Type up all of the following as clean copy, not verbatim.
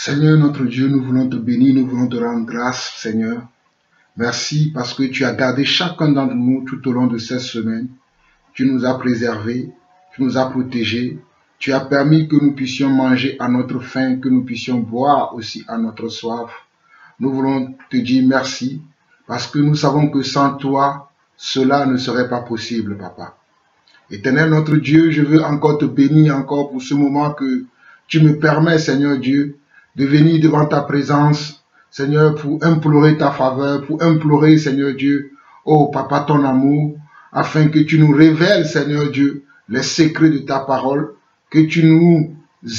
Seigneur notre Dieu, nous voulons te bénir, nous voulons te rendre grâce, Seigneur. Merci parce que tu as gardé chacun d'entre nous tout au long de cette semaine. Tu nous as préservés, tu nous as protégés. Tu as permis que nous puissions manger à notre faim, que nous puissions boire aussi à notre soif. Nous voulons te dire merci parce que nous savons que sans toi, cela ne serait pas possible, Papa. Éternel notre Dieu, je veux encore te bénir encore pour ce moment que tu me permets, Seigneur Dieu, de venir devant ta présence, Seigneur, pour implorer ta faveur, pour implorer, Seigneur Dieu, oh Papa, ton amour, afin que tu nous révèles, Seigneur Dieu, les secrets de ta parole, que tu nous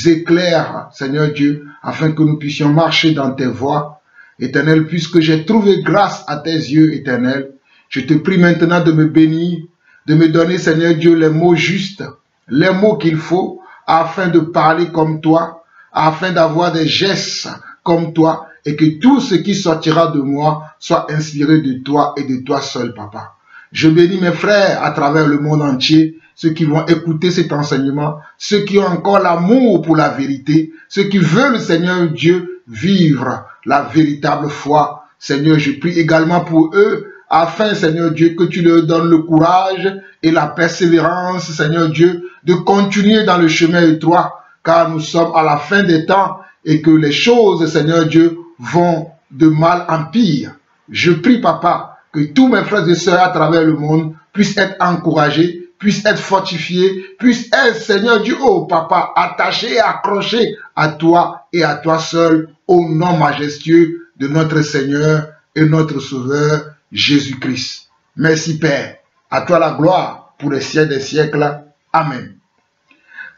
éclaires, Seigneur Dieu, afin que nous puissions marcher dans tes voies. Éternel, puisque j'ai trouvé grâce à tes yeux, Éternel, je te prie maintenant de me bénir, de me donner, Seigneur Dieu, les mots justes, les mots qu'il faut, afin de parler comme toi, afin d'avoir des gestes comme toi, et que tout ce qui sortira de moi soit inspiré de toi et de toi seul, Papa. Je bénis mes frères à travers le monde entier, ceux qui vont écouter cet enseignement, ceux qui ont encore l'amour pour la vérité, ceux qui veulent, Seigneur Dieu, vivre la véritable foi. Seigneur, je prie également pour eux, afin, Seigneur Dieu, que tu leur donnes le courage et la persévérance, Seigneur Dieu, de continuer dans le chemin étroit, car nous sommes à la fin des temps et que les choses, Seigneur Dieu, vont de mal en pire. Je prie, Papa, que tous mes frères et sœurs à travers le monde puissent être encouragés, puissent être fortifiés, puissent être, Seigneur Dieu, oh Papa, attachés et accrochés à toi et à toi seul, au nom majestueux de notre Seigneur et notre Sauveur, Jésus-Christ. Merci, Père. À toi la gloire pour les siècles des siècles. Amen.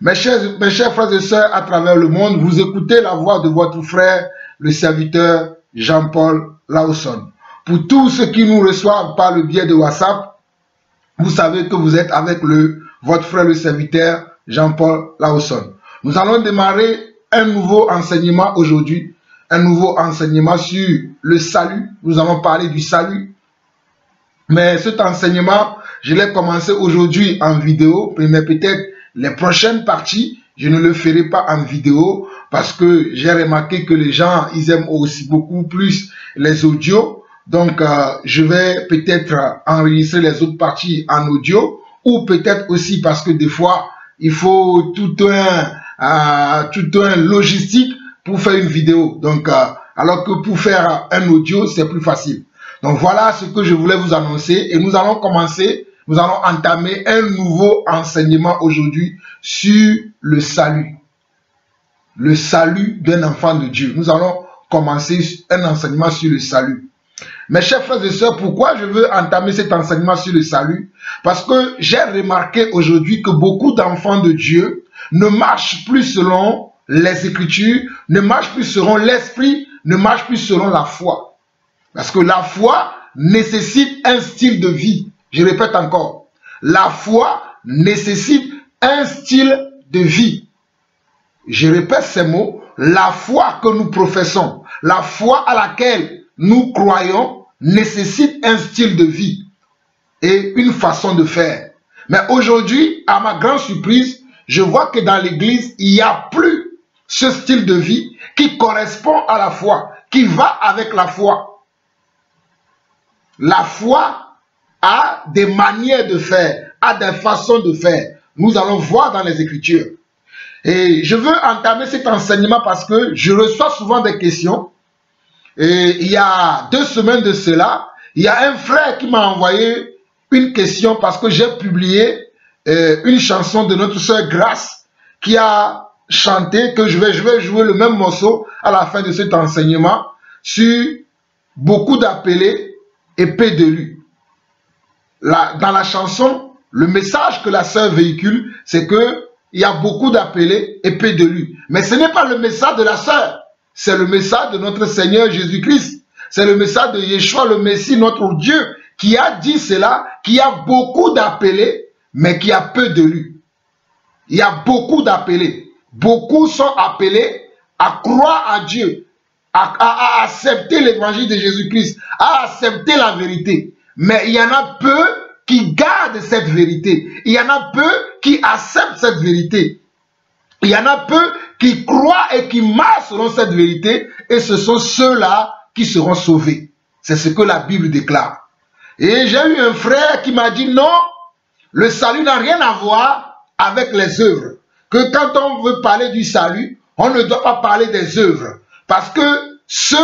Mes chers frères et sœurs à travers le monde, vous écoutez la voix de votre frère, le serviteur Jean-Paul Lawson. Pour tous ceux qui nous reçoivent par le biais de WhatsApp, vous savez que vous êtes avec votre frère, le serviteur Jean-Paul Lawson. Nous allons démarrer un nouveau enseignement aujourd'hui, un nouveau enseignement sur le salut. Nous allons parler du salut. Mais cet enseignement, je l'ai commencé aujourd'hui en vidéo, mais peut-être les prochaines parties, je ne le ferai pas en vidéo parce que j'ai remarqué que les gens, ils aiment aussi beaucoup plus les audios. Donc, je vais peut-être enregistrer les autres parties en audio ou peut-être aussi parce que des fois, il faut tout un logistique pour faire une vidéo. Donc, alors que pour faire un audio, c'est plus facile. Donc, voilà ce que je voulais vous annoncer et nous allons commencer. Nous allons entamer un nouveau enseignement aujourd'hui sur le salut. Le salut d'un enfant de Dieu. Nous allons commencer un enseignement sur le salut. Mes chers frères et sœurs, pourquoi je veux entamer cet enseignement sur le salut? Parce que j'ai remarqué aujourd'hui que beaucoup d'enfants de Dieu ne marchent plus selon les Écritures, ne marchent plus selon l'esprit, ne marchent plus selon la foi. Parce que la foi nécessite un style de vie. Je répète encore, la foi nécessite un style de vie. Je répète ces mots, la foi que nous professons, la foi à laquelle nous croyons nécessite un style de vie et une façon de faire. Mais aujourd'hui, à ma grande surprise, je vois que dans l'église, il n'y a plus ce style de vie qui correspond à la foi, qui va avec la foi. La foi a des manières de faire, a des façons de faire. Nous allons voir dans les Écritures. Et je veux entamer cet enseignement parce que je reçois souvent des questions. Et il y a 2 semaines de cela, il y a un frère qui m'a envoyé une question parce que j'ai publié une chanson de notre sœur Grâce qui a chanté que je vais jouer le même morceau à la fin de cet enseignement sur beaucoup d'appelés et peu d'élus. Dans la chanson, le message que la sœur véhicule, c'est qu'il y a beaucoup d'appelés et peu d'élus. Mais ce n'est pas le message de la sœur, c'est le message de notre Seigneur Jésus-Christ. C'est le message de Yeshua, le Messie, notre Dieu, qui a dit cela, qu'il y a beaucoup d'appelés, mais qu'il y a peu d'élus. Il y a beaucoup d'appelés. Beaucoup sont appelés à croire à Dieu, à accepter l'évangile de Jésus-Christ, à accepter la vérité. Mais il y en a peu qui gardent cette vérité. Il y en a peu qui acceptent cette vérité. Il y en a peu qui croient et qui marchent selon cette vérité, et ce sont ceux-là qui seront sauvés. C'est ce que la Bible déclare. Et j'ai eu un frère qui m'a dit non, le salut n'a rien à voir avec les œuvres. Que quand on veut parler du salut, on ne doit pas parler des œuvres. Parce que ce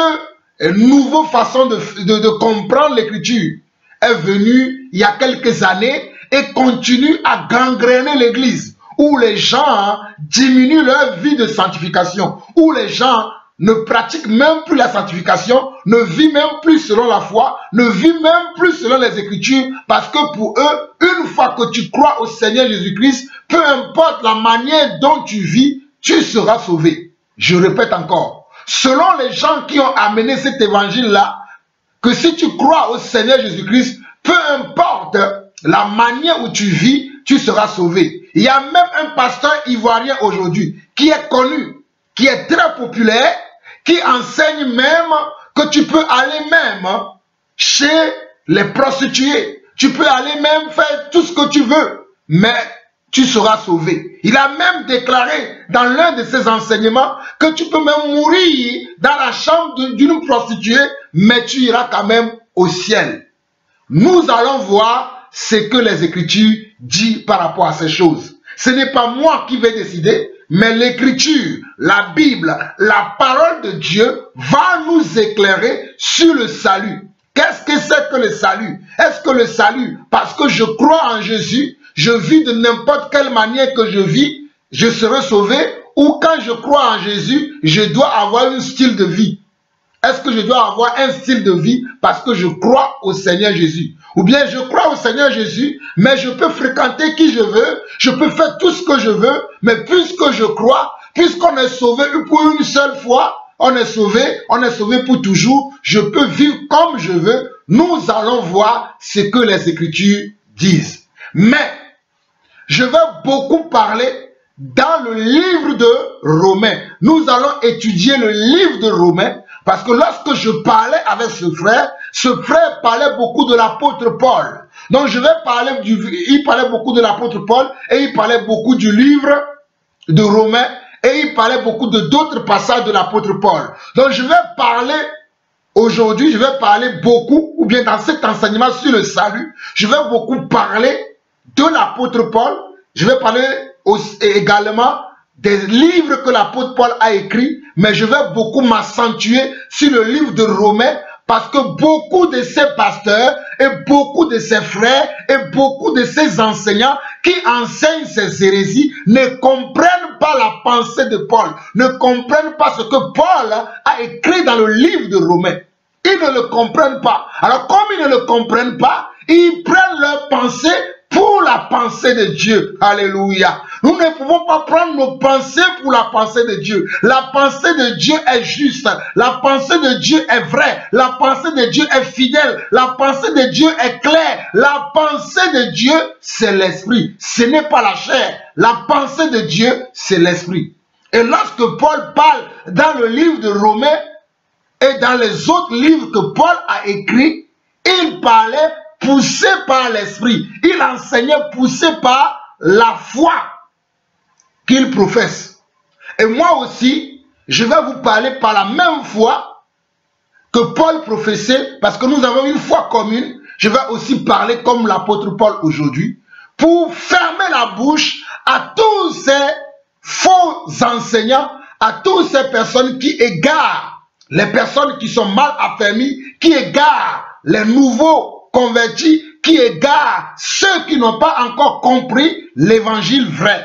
nouveau façon de comprendre l'écriture est venu il y a quelques années et continue à gangréner l'église, où les gens diminuent leur vie de sanctification, où les gens ne pratiquent même plus la sanctification, ne vivent même plus selon la foi, ne vivent même plus selon les Écritures, parce que pour eux, une fois que tu crois au Seigneur Jésus-Christ, peu importe la manière dont tu vis, tu seras sauvé. Je répète encore, selon les gens qui ont amené cet évangile-là, que si tu crois au Seigneur Jésus-Christ, peu importe la manière où tu vis, tu seras sauvé. Il y a même un pasteur ivoirien aujourd'hui qui est connu, qui est très populaire, qui enseigne même que tu peux aller même chez les prostituées. Tu peux aller même faire tout ce que tu veux, mais tu seras sauvé. Il a même déclaré dans l'un de ses enseignements que tu peux même mourir dans la chambre d'une prostituée, mais tu iras quand même au ciel. Nous allons voir ce que les Écritures disent par rapport à ces choses. Ce n'est pas moi qui vais décider, mais l'Écriture, la Bible, la parole de Dieu va nous éclairer sur le salut. Qu'est-ce que c'est que le salut? Est-ce que le salut, parce que je crois en Jésus, je vis de n'importe quelle manière que je vis, je serai sauvé? Ou quand je crois en Jésus, je dois avoir un style de vie? Est-ce que je dois avoir un style de vie parce que je crois au Seigneur Jésus? Ou bien je crois au Seigneur Jésus, mais je peux fréquenter qui je veux, je peux faire tout ce que je veux, mais puisque je crois, puisqu'on est sauvé pour une seule fois, on est sauvé pour toujours, je peux vivre comme je veux. Nous allons voir ce que les Écritures disent. Mais, je vais beaucoup parler dans le livre de Romains. Nous allons étudier le livre de Romains, parce que lorsque je parlais avec ce frère parlait beaucoup de l'apôtre Paul. Donc je vais parler il parlait beaucoup de l'apôtre Paul, et il parlait beaucoup du livre de Romains, et il parlait beaucoup de d'autres passages de l'apôtre Paul. Donc je vais parler aujourd'hui, je vais parler beaucoup, ou bien dans cet enseignement sur le salut, je vais beaucoup parler de l'apôtre Paul. Je vais parler également des livres que l'apôtre Paul a écrits, mais je vais beaucoup m'accentuer sur le livre de Romains, parce que beaucoup de ces pasteurs et beaucoup de ces frères et beaucoup de ces enseignants qui enseignent ces hérésies ne comprennent pas la pensée de Paul, ne comprennent pas ce que Paul a écrit dans le livre de Romains. Ils ne le comprennent pas. Alors comme ils ne le comprennent pas, ils prennent leur pensée pour la pensée de Dieu. Alléluia. Nous ne pouvons pas prendre nos pensées pour la pensée de Dieu. La pensée de Dieu est juste. La pensée de Dieu est vraie. La pensée de Dieu est fidèle. La pensée de Dieu est claire. La pensée de Dieu, c'est l'esprit. Ce n'est pas la chair. La pensée de Dieu, c'est l'esprit. Et lorsque Paul parle dans le livre de Romains et dans les autres livres que Paul a écrits, il parlait poussé par l'esprit. Il enseignait poussé par la foi qu'il professe. Et moi aussi, je vais vous parler par la même foi que Paul professait, parce que nous avons une foi commune. Je vais aussi parler comme l'apôtre Paul aujourd'hui, pour fermer la bouche à tous ces faux enseignants, à toutes ces personnes qui égarent, les personnes qui sont mal affermies, qui égarent les nouveaux convertis, qui égarent ceux qui n'ont pas encore compris l'évangile vrai.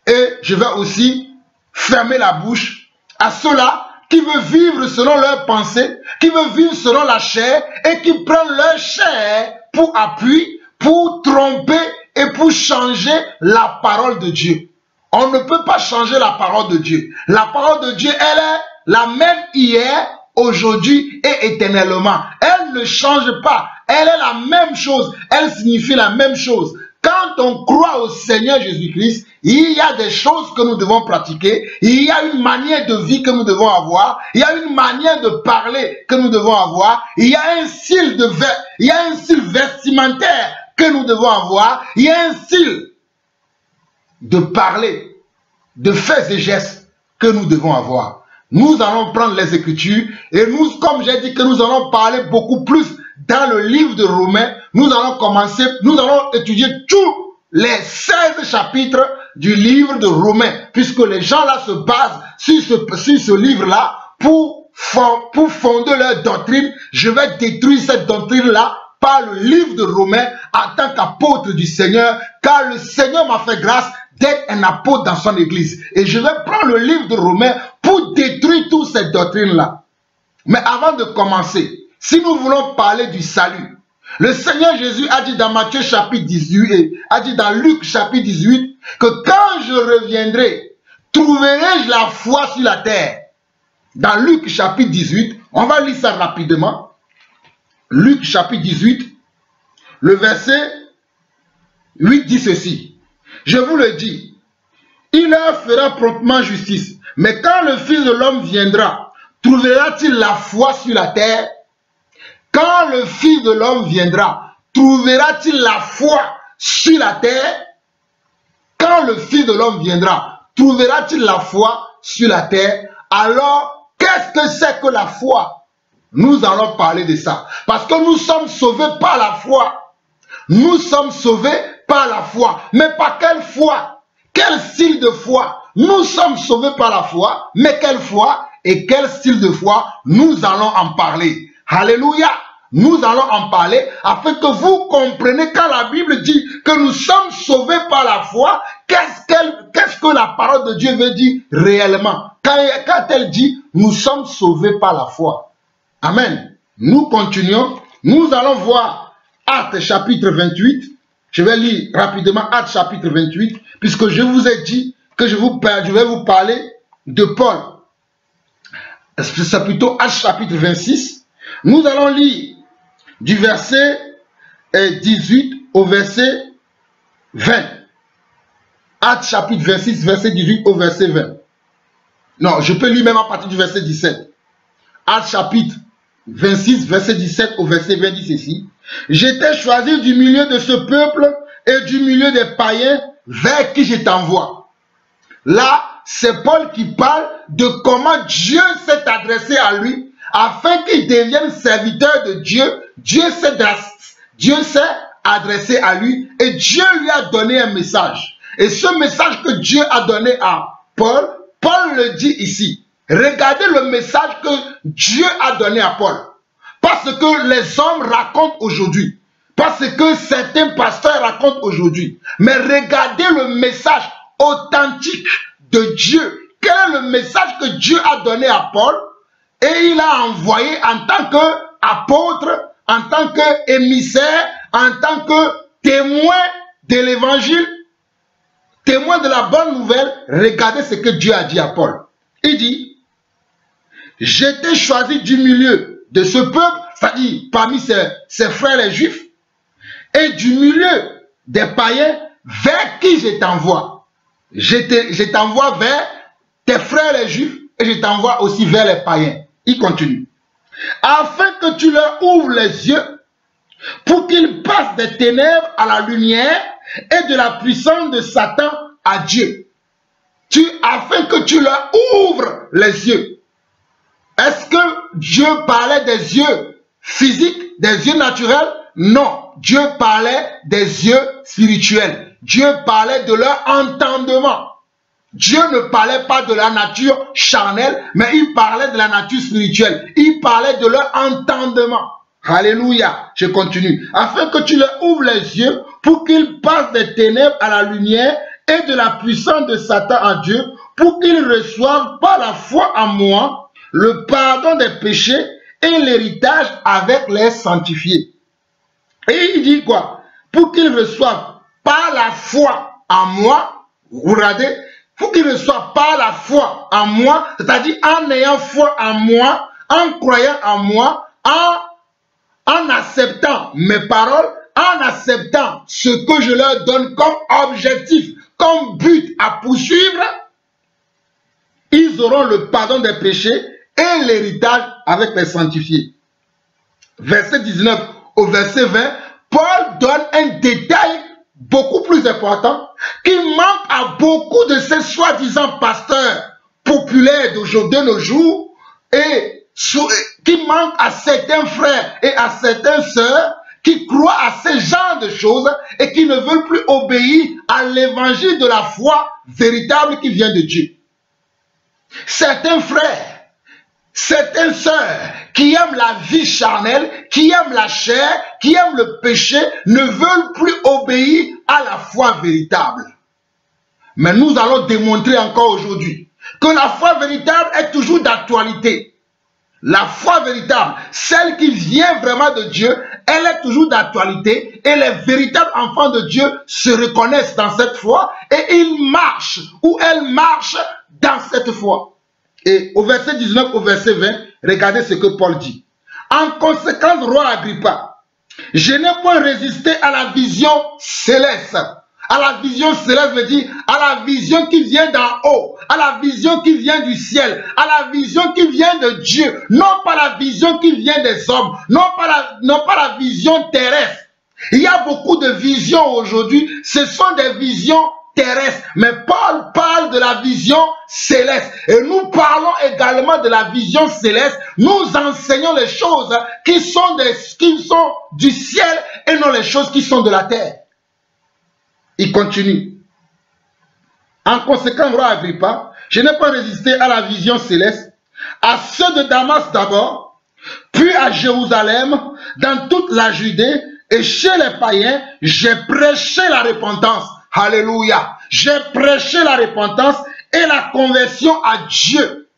Et je vais aussi fermer la bouche à ceux-là qui veulent vivre selon leurs pensées, qui veulent vivre selon la chair et qui prennent leur chair pour appui, pour tromper et pour changer la parole de Dieu. On ne peut pas changer la parole de Dieu. La parole de Dieu, elle est la même hier, aujourd'hui et éternellement. Elle ne change pas. Elle est la même chose. Elle signifie la même chose. Quand on croit au Seigneur Jésus-Christ, il y a des choses que nous devons pratiquer. Il y a une manière de vie que nous devons avoir. Il y a une manière de parler que nous devons avoir. Il y a un style vestimentaire que nous devons avoir. Il y a un style de parler de faits et gestes que nous devons avoir. Nous allons prendre les Écritures et nous, comme j'ai dit que nous allons parler beaucoup plus dans le livre de Romains, nous allons commencer, nous allons étudier tous les 16 chapitres du livre de Romains, puisque les gens là se basent sur ce livre-là pour fonder leur doctrine. Je vais détruire cette doctrine-là par le livre de Romains en tant qu'apôtre du Seigneur, car le Seigneur m'a fait grâce d'être un apôtre dans son église. Et je vais prendre le livre de Romains pour détruire toutes ces doctrines-là. Mais avant de commencer, si nous voulons parler du salut, le Seigneur Jésus a dit dans Matthieu chapitre 18 et a dit dans Luc chapitre 18 que quand je reviendrai, trouverai-je la foi sur la terre? Dans Luc chapitre 18, on va lire ça rapidement. Luc chapitre 18, le verset 8 dit ceci. Je vous le dis, il leur fera promptement justice. Mais quand le Fils de l'homme viendra, trouvera-t-il la foi sur la terre? Quand le Fils de l'homme viendra, trouvera-t-il la foi sur la terre? Quand le Fils de l'homme viendra, trouvera-t-il la foi sur la terre? Alors, qu'est-ce que c'est que la foi? Nous allons parler de ça. Parce que nous sommes sauvés par la foi. Nous sommes sauvés par la foi. Mais par quelle foi? Quel style de foi? Nous sommes sauvés par la foi. Mais quelle foi et quel style de foi? Nous allons en parler. Alléluia! Nous allons en parler afin que vous compreniez quand la Bible dit que nous sommes sauvés par la foi, qu'est-ce que la parole de Dieu veut dire réellement? Quand elle dit nous sommes sauvés par la foi. Amen. Nous continuons. Nous allons voir Actes chapitre 28. Je vais lire rapidement Actes chapitre 28, puisque je vous ai dit que je vais vous parler de Paul. C'est plutôt Actes chapitre 26. Nous allons lire du verset 18 au verset 20. Actes chapitre 26, verset 18 au verset 20. Non, je peux lire même à partir du verset 17. Actes chapitre 26, verset 17 au verset 20 dit ceci. J'étais choisi du milieu de ce peuple et du milieu des païens vers qui je t'envoie. Là, c'est Paul qui parle de comment Dieu s'est adressé à lui afin qu'il devienne serviteur de Dieu. Dieu s'est adressé à lui et Dieu lui a donné un message. Et ce message que Dieu a donné à Paul, Paul le dit ici. Regardez le message que Dieu a donné à Paul. Pas ce que les hommes racontent aujourd'hui. Pas ce que certains pasteurs racontent aujourd'hui. Mais regardez le message authentique de Dieu. Quel est le message que Dieu a donné à Paul? Et il a envoyé en tant qu'apôtre, en tant qu'émissaire, en tant que témoin de l'évangile, témoin de la bonne nouvelle. Regardez ce que Dieu a dit à Paul. Il dit, j'étais choisi du milieu de ce peuple, c'est-à-dire parmi ses frères les juifs, et du milieu des païens vers qui je t'envoie. Je t'envoie vers tes frères les juifs et je t'envoie aussi vers les païens. Il continue. Afin que tu leur ouvres les yeux pour qu'ils passent des ténèbres à la lumière et de la puissance de Satan à Dieu. Afin que tu leur ouvres les yeux. Est-ce que Dieu parlait des yeux physiques, des yeux naturels? Non. Dieu parlait des yeux spirituels. Dieu parlait de leur entendement. Dieu ne parlait pas de la nature charnelle, mais il parlait de la nature spirituelle. Il parlait de leur entendement. Alléluia. Je continue. Afin que tu leur ouvres les yeux pour qu'ils passent des ténèbres à la lumière et de la puissance de Satan à Dieu, pour qu'ils reçoivent par la foi en moi le pardon des péchés et l'héritage avec les sanctifiés. Et il dit quoi? Pour qu'ils reçoivent par la foi en moi, vous regardez, pour qu'ils reçoivent par la foi en moi, c'est-à-dire en ayant foi en moi, en croyant en moi, en acceptant mes paroles, en acceptant ce que je leur donne comme objectif, comme but à poursuivre, ils auront le pardon des péchés et l'héritage avec les sanctifiés. Verset 19 au verset 20, Paul donne un détail beaucoup plus important, qui manque à beaucoup de ces soi-disant pasteurs populaires d'aujourd'hui, de nos jours, et qui manque à certains frères et à certaines sœurs qui croient à ce genre de choses et qui ne veulent plus obéir à l'évangile de la foi véritable qui vient de Dieu. Certains frères, certaines sœurs qui aiment la vie charnelle, qui aiment la chair, qui aiment le péché, ne veulent plus obéir à la foi véritable. Mais nous allons démontrer encore aujourd'hui que la foi véritable est toujours d'actualité. La foi véritable, celle qui vient vraiment de Dieu, elle est toujours d'actualité et les véritables enfants de Dieu se reconnaissent dans cette foi et ils marchent ou elles marchent dans cette foi. Et au verset 19, au verset 20, regardez ce que Paul dit. En conséquence, roi Agrippa, je n'ai point résisté à la vision céleste. À la vision céleste veut dire à la vision qui vient d'en haut, à la vision qui vient du ciel, à la vision qui vient de Dieu, non pas la vision qui vient des hommes, non pas la vision terrestre. Il y a beaucoup de visions aujourd'hui, ce sont des visions terrestres, mais Paul parle de la vision céleste. Et nous parlons également de la vision céleste. Nous enseignons les choses qui sont du ciel et non les choses qui sont de la terre. Il continue. En conséquence, roi Agrippa, je n'ai pas résisté à la vision céleste, à ceux de Damas d'abord, puis à Jérusalem, dans toute la Judée, et chez les païens, j'ai prêché la repentance. Alléluia. J'ai prêché la repentance et la conversion à Dieu.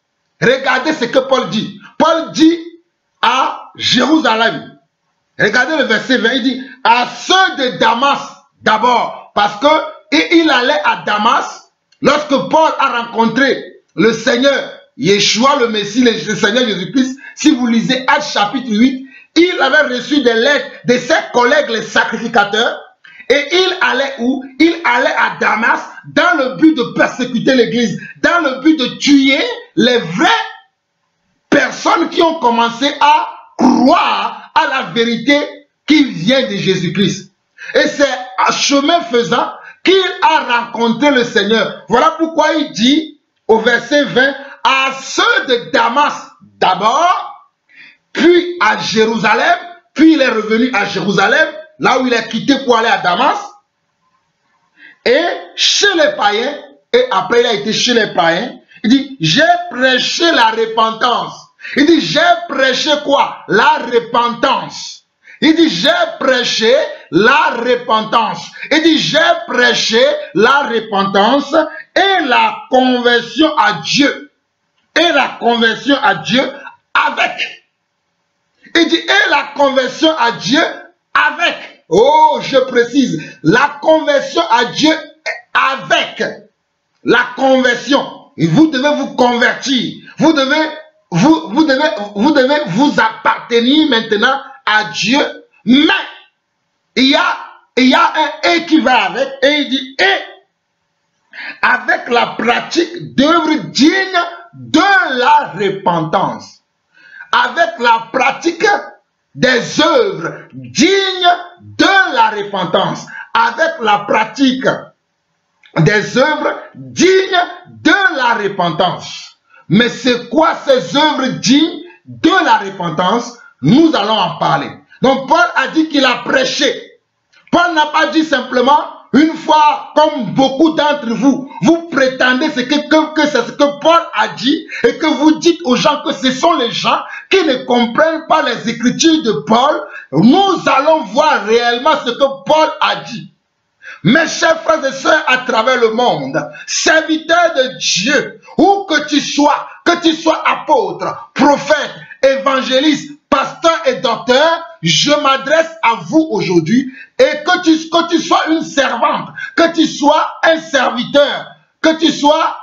Regardez ce que Paul dit. Paul dit à Jérusalem. Regardez le verset 20. Il dit à ceux de Damas d'abord. Parce qu'il allait à Damas, lorsque Paul a rencontré le Seigneur Yeshua, le Messie, le Seigneur Jésus-Christ, si vous lisez Actes chapitre 8, il avait reçu des lettres de ses collègues les sacrificateurs, et il allait où? Il allait à Damas dans le but de persécuter l'église, dans le but de tuer les vraies personnes qui ont commencé à croire à la vérité qui vient de Jésus-Christ. Et c'est en chemin faisant qu'il a rencontré le Seigneur. Voilà pourquoi il dit au verset 20, à ceux de Damas d'abord, puis à Jérusalem, puis il est revenu à Jérusalem, là où il est quitté pour aller à Damas, et chez les païens, et après il a été chez les païens, il dit, j'ai prêché la repentance. Il dit, j'ai prêché quoi? La repentance. Il dit, j'ai prêché la repentance. Il dit, j'ai prêché la repentance et la conversion à Dieu. Et la conversion à Dieu avec. Il dit, et la conversion à Dieu avec. Oh, je précise, la conversion à Dieu avec. La conversion. Et vous devez vous convertir. Vous devez vous appartenir maintenant à Dieu, mais il y a un et qui va avec, et il dit et avec la pratique d'œuvres dignes de la repentance, avec la pratique des œuvres dignes de la repentance, avec la pratique des œuvres dignes de la repentance. Mais c'est quoi ces œuvres dignes de la repentance? Nous allons en parler. Donc Paul a dit qu'il a prêché. Paul n'a pas dit simplement une fois, comme beaucoup d'entre vous, vous prétendez que c'est ce que Paul a dit et que vous dites aux gens que ce sont les gens qui ne comprennent pas les écritures de Paul. Nous allons voir réellement ce que Paul a dit. Mes chers frères et sœurs à travers le monde, serviteurs de Dieu, où que tu sois apôtre, prophète, évangéliste, pasteur et docteur, je m'adresse à vous aujourd'hui et que tu sois une servante, que tu sois un serviteur, que tu sois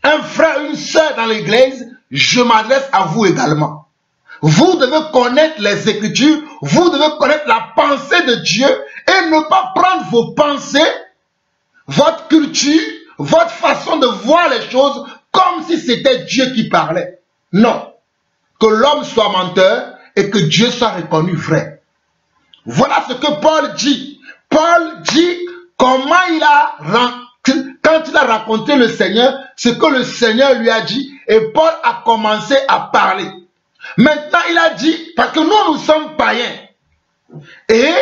un frère, une sœur dans l'église, je m'adresse à vous également. Vous devez connaître les Écritures, vous devez connaître la pensée de Dieu et ne pas prendre vos pensées, votre culture, votre façon de voir les choses comme si c'était Dieu qui parlait. Non. Que l'homme soit menteur et que Dieu soit reconnu vrai. Voilà ce que Paul dit. Paul dit comment quand il a raconté le Seigneur, ce que le Seigneur lui a dit, et Paul a commencé à parler. Maintenant, il a dit, parce que nous sommes païens, et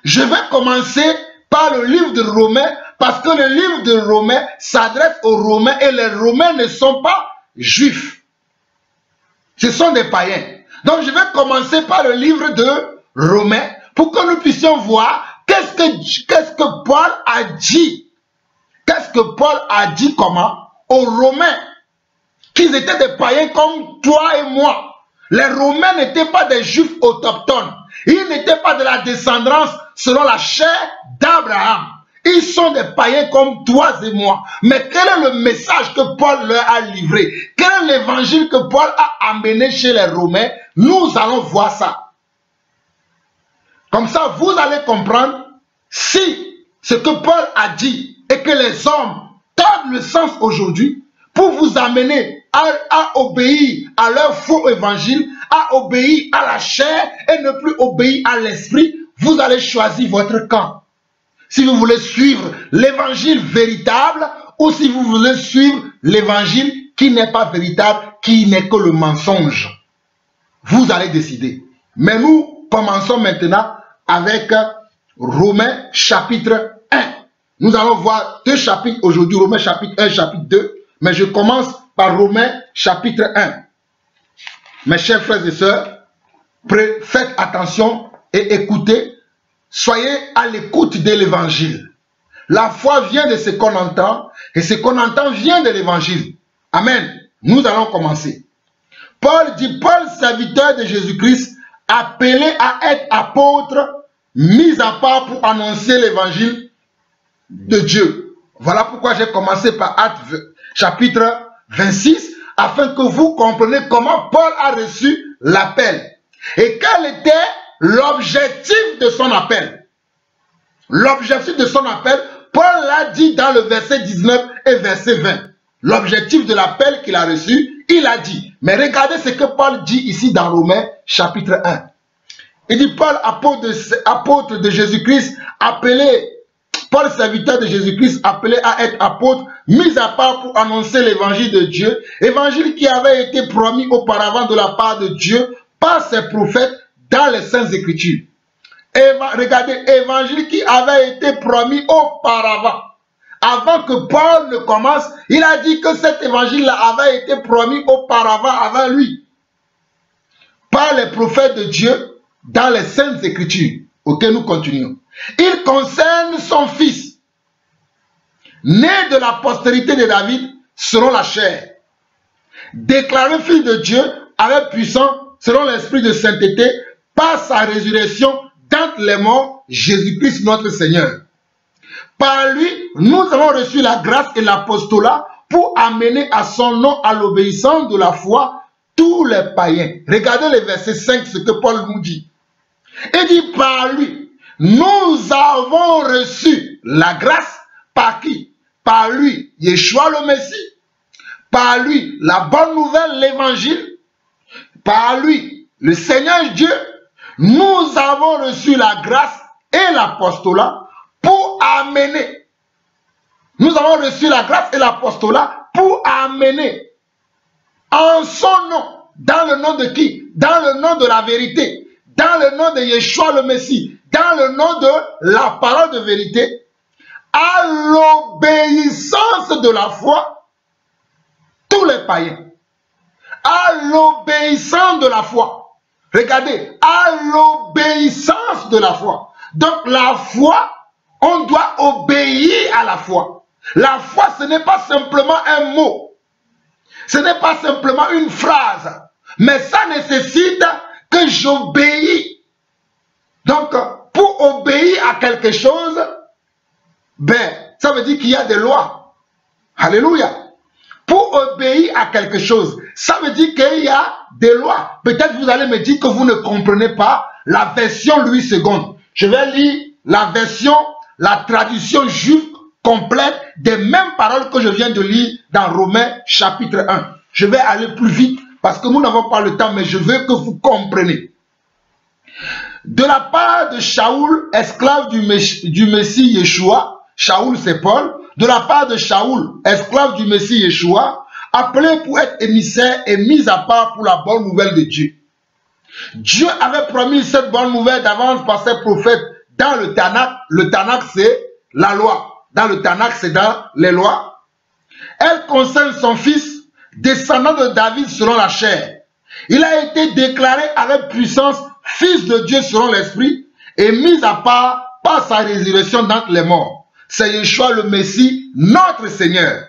je vais commencer par le livre de Romains, parce que le livre de Romains s'adresse aux Romains, et les Romains ne sont pas juifs. Ce sont des païens. Donc, je vais commencer par le livre de Romains, pour que nous puissions voir qu'est-ce que Paul a dit. Qu'est-ce que Paul a dit comment? Aux Romains, qu'ils étaient des païens comme toi et moi. Les Romains n'étaient pas des Juifs autochtones. Ils n'étaient pas de la descendance selon la chair d'Abraham. Ils sont des païens comme toi et moi. Mais quel est le message que Paul leur a livré? Quel est l'évangile que Paul a amené chez les Romains? Nous allons voir ça. Comme ça, vous allez comprendre si ce que Paul a dit et que les hommes tordent le sens aujourd'hui pour vous amener à obéir à leur faux évangile, à obéir à la chair et ne plus obéir à l'esprit, vous allez choisir votre camp. Si vous voulez suivre l'évangile véritable ou si vous voulez suivre l'évangile qui n'est pas véritable, qui n'est que le mensonge. Vous allez décider. Mais nous commençons maintenant avec Romains chapitre 1. Nous allons voir deux chapitres aujourd'hui, Romains chapitre 1, chapitre 2. Mais je commence par Romains chapitre 1. Mes chers frères et sœurs, faites attention et écoutez. Soyez à l'écoute de l'évangile. La foi vient de ce qu'on entend et ce qu'on entend vient de l'évangile. Amen. Nous allons commencer. Paul dit, Paul, serviteur de Jésus-Christ, appelé à être apôtre, mis à part pour annoncer l'évangile de Dieu. Voilà pourquoi j'ai commencé par Actes chapitre 26, afin que vous compreniez comment Paul a reçu l'appel. Et quel était l'objectif de son appel. L'objectif de son appel, Paul l'a dit dans le verset 19 et verset 20. L'objectif de l'appel qu'il a reçu, il a dit. Mais regardez ce que Paul dit ici dans Romains chapitre 1. Il dit, Paul, apôtre de Jésus-Christ, appelé, Paul, serviteur de Jésus-Christ, appelé à être apôtre, mis à part pour annoncer l'évangile de Dieu, évangile qui avait été promis auparavant de la part de Dieu par ses prophètes dans les Saintes Écritures. Regardez, évangile qui avait été promis auparavant. Avant que Paul ne commence, il a dit que cet évangile-là avait été promis auparavant avant lui. Par les prophètes de Dieu dans les Saintes Écritures. Ok, nous continuons. Il concerne son fils, né de la postérité de David selon la chair, déclaré fils de Dieu avec puissance selon l'esprit de sainteté par sa résurrection d'entre les morts, Jésus-Christ notre Seigneur. Par lui, nous avons reçu la grâce et l'apostolat pour amener à son nom, à l'obéissance de la foi, tous les païens. Regardez le verset 5, ce que Paul nous dit. Il dit, par lui, nous avons reçu la grâce. Par qui? Par lui, Yeshua le Messie. Par lui, la bonne nouvelle, l'évangile. Par lui, le Seigneur Dieu. Nous avons reçu la grâce et l'apostolat pour amener. Nous avons reçu la grâce et l'apostolat pour amener en son nom. Dans le nom de qui? Dans le nom de la vérité. Dans le nom de Yeshua le Messie. Dans le nom de la parole de vérité. À l'obéissance de la foi. Tous les païens. À l'obéissance de la foi. Regardez, à l'obéissance de la foi. Donc la foi, on doit obéir à la foi. La foi, ce n'est pas simplement un mot. Ce n'est pas simplement une phrase. Mais ça nécessite que j'obéis. Donc, pour obéir à quelque chose, ben, ça veut dire qu'il y a des lois. Alléluia. Pour obéir à quelque chose, ça veut dire qu'il y a des lois. Peut-être vous allez me dire que vous ne comprenez pas la version Louis II. Je vais lire la version, la traduction juive complète des mêmes paroles que je viens de lire dans Romains chapitre 1. Je vais aller plus vite parce que nous n'avons pas le temps, mais je veux que vous compreniez. de la part de Shaoul, esclave du Messie Yeshua, Shaoul c'est Paul, de la part de Shaoul, esclave du Messie Yeshua, appelé pour être émissaire et mis à part pour la bonne nouvelle de Dieu. Dieu avait promis cette bonne nouvelle d'avance par ses prophètes dans le Tanakh. Le Tanakh c'est la loi. Dans le Tanakh c'est dans les lois. Elle concerne son fils, descendant de David selon la chair. Il a été déclaré avec puissance fils de Dieu selon l'esprit et mis à part par sa résurrection d'entre les morts. C'est Yeshua le Messie, notre Seigneur.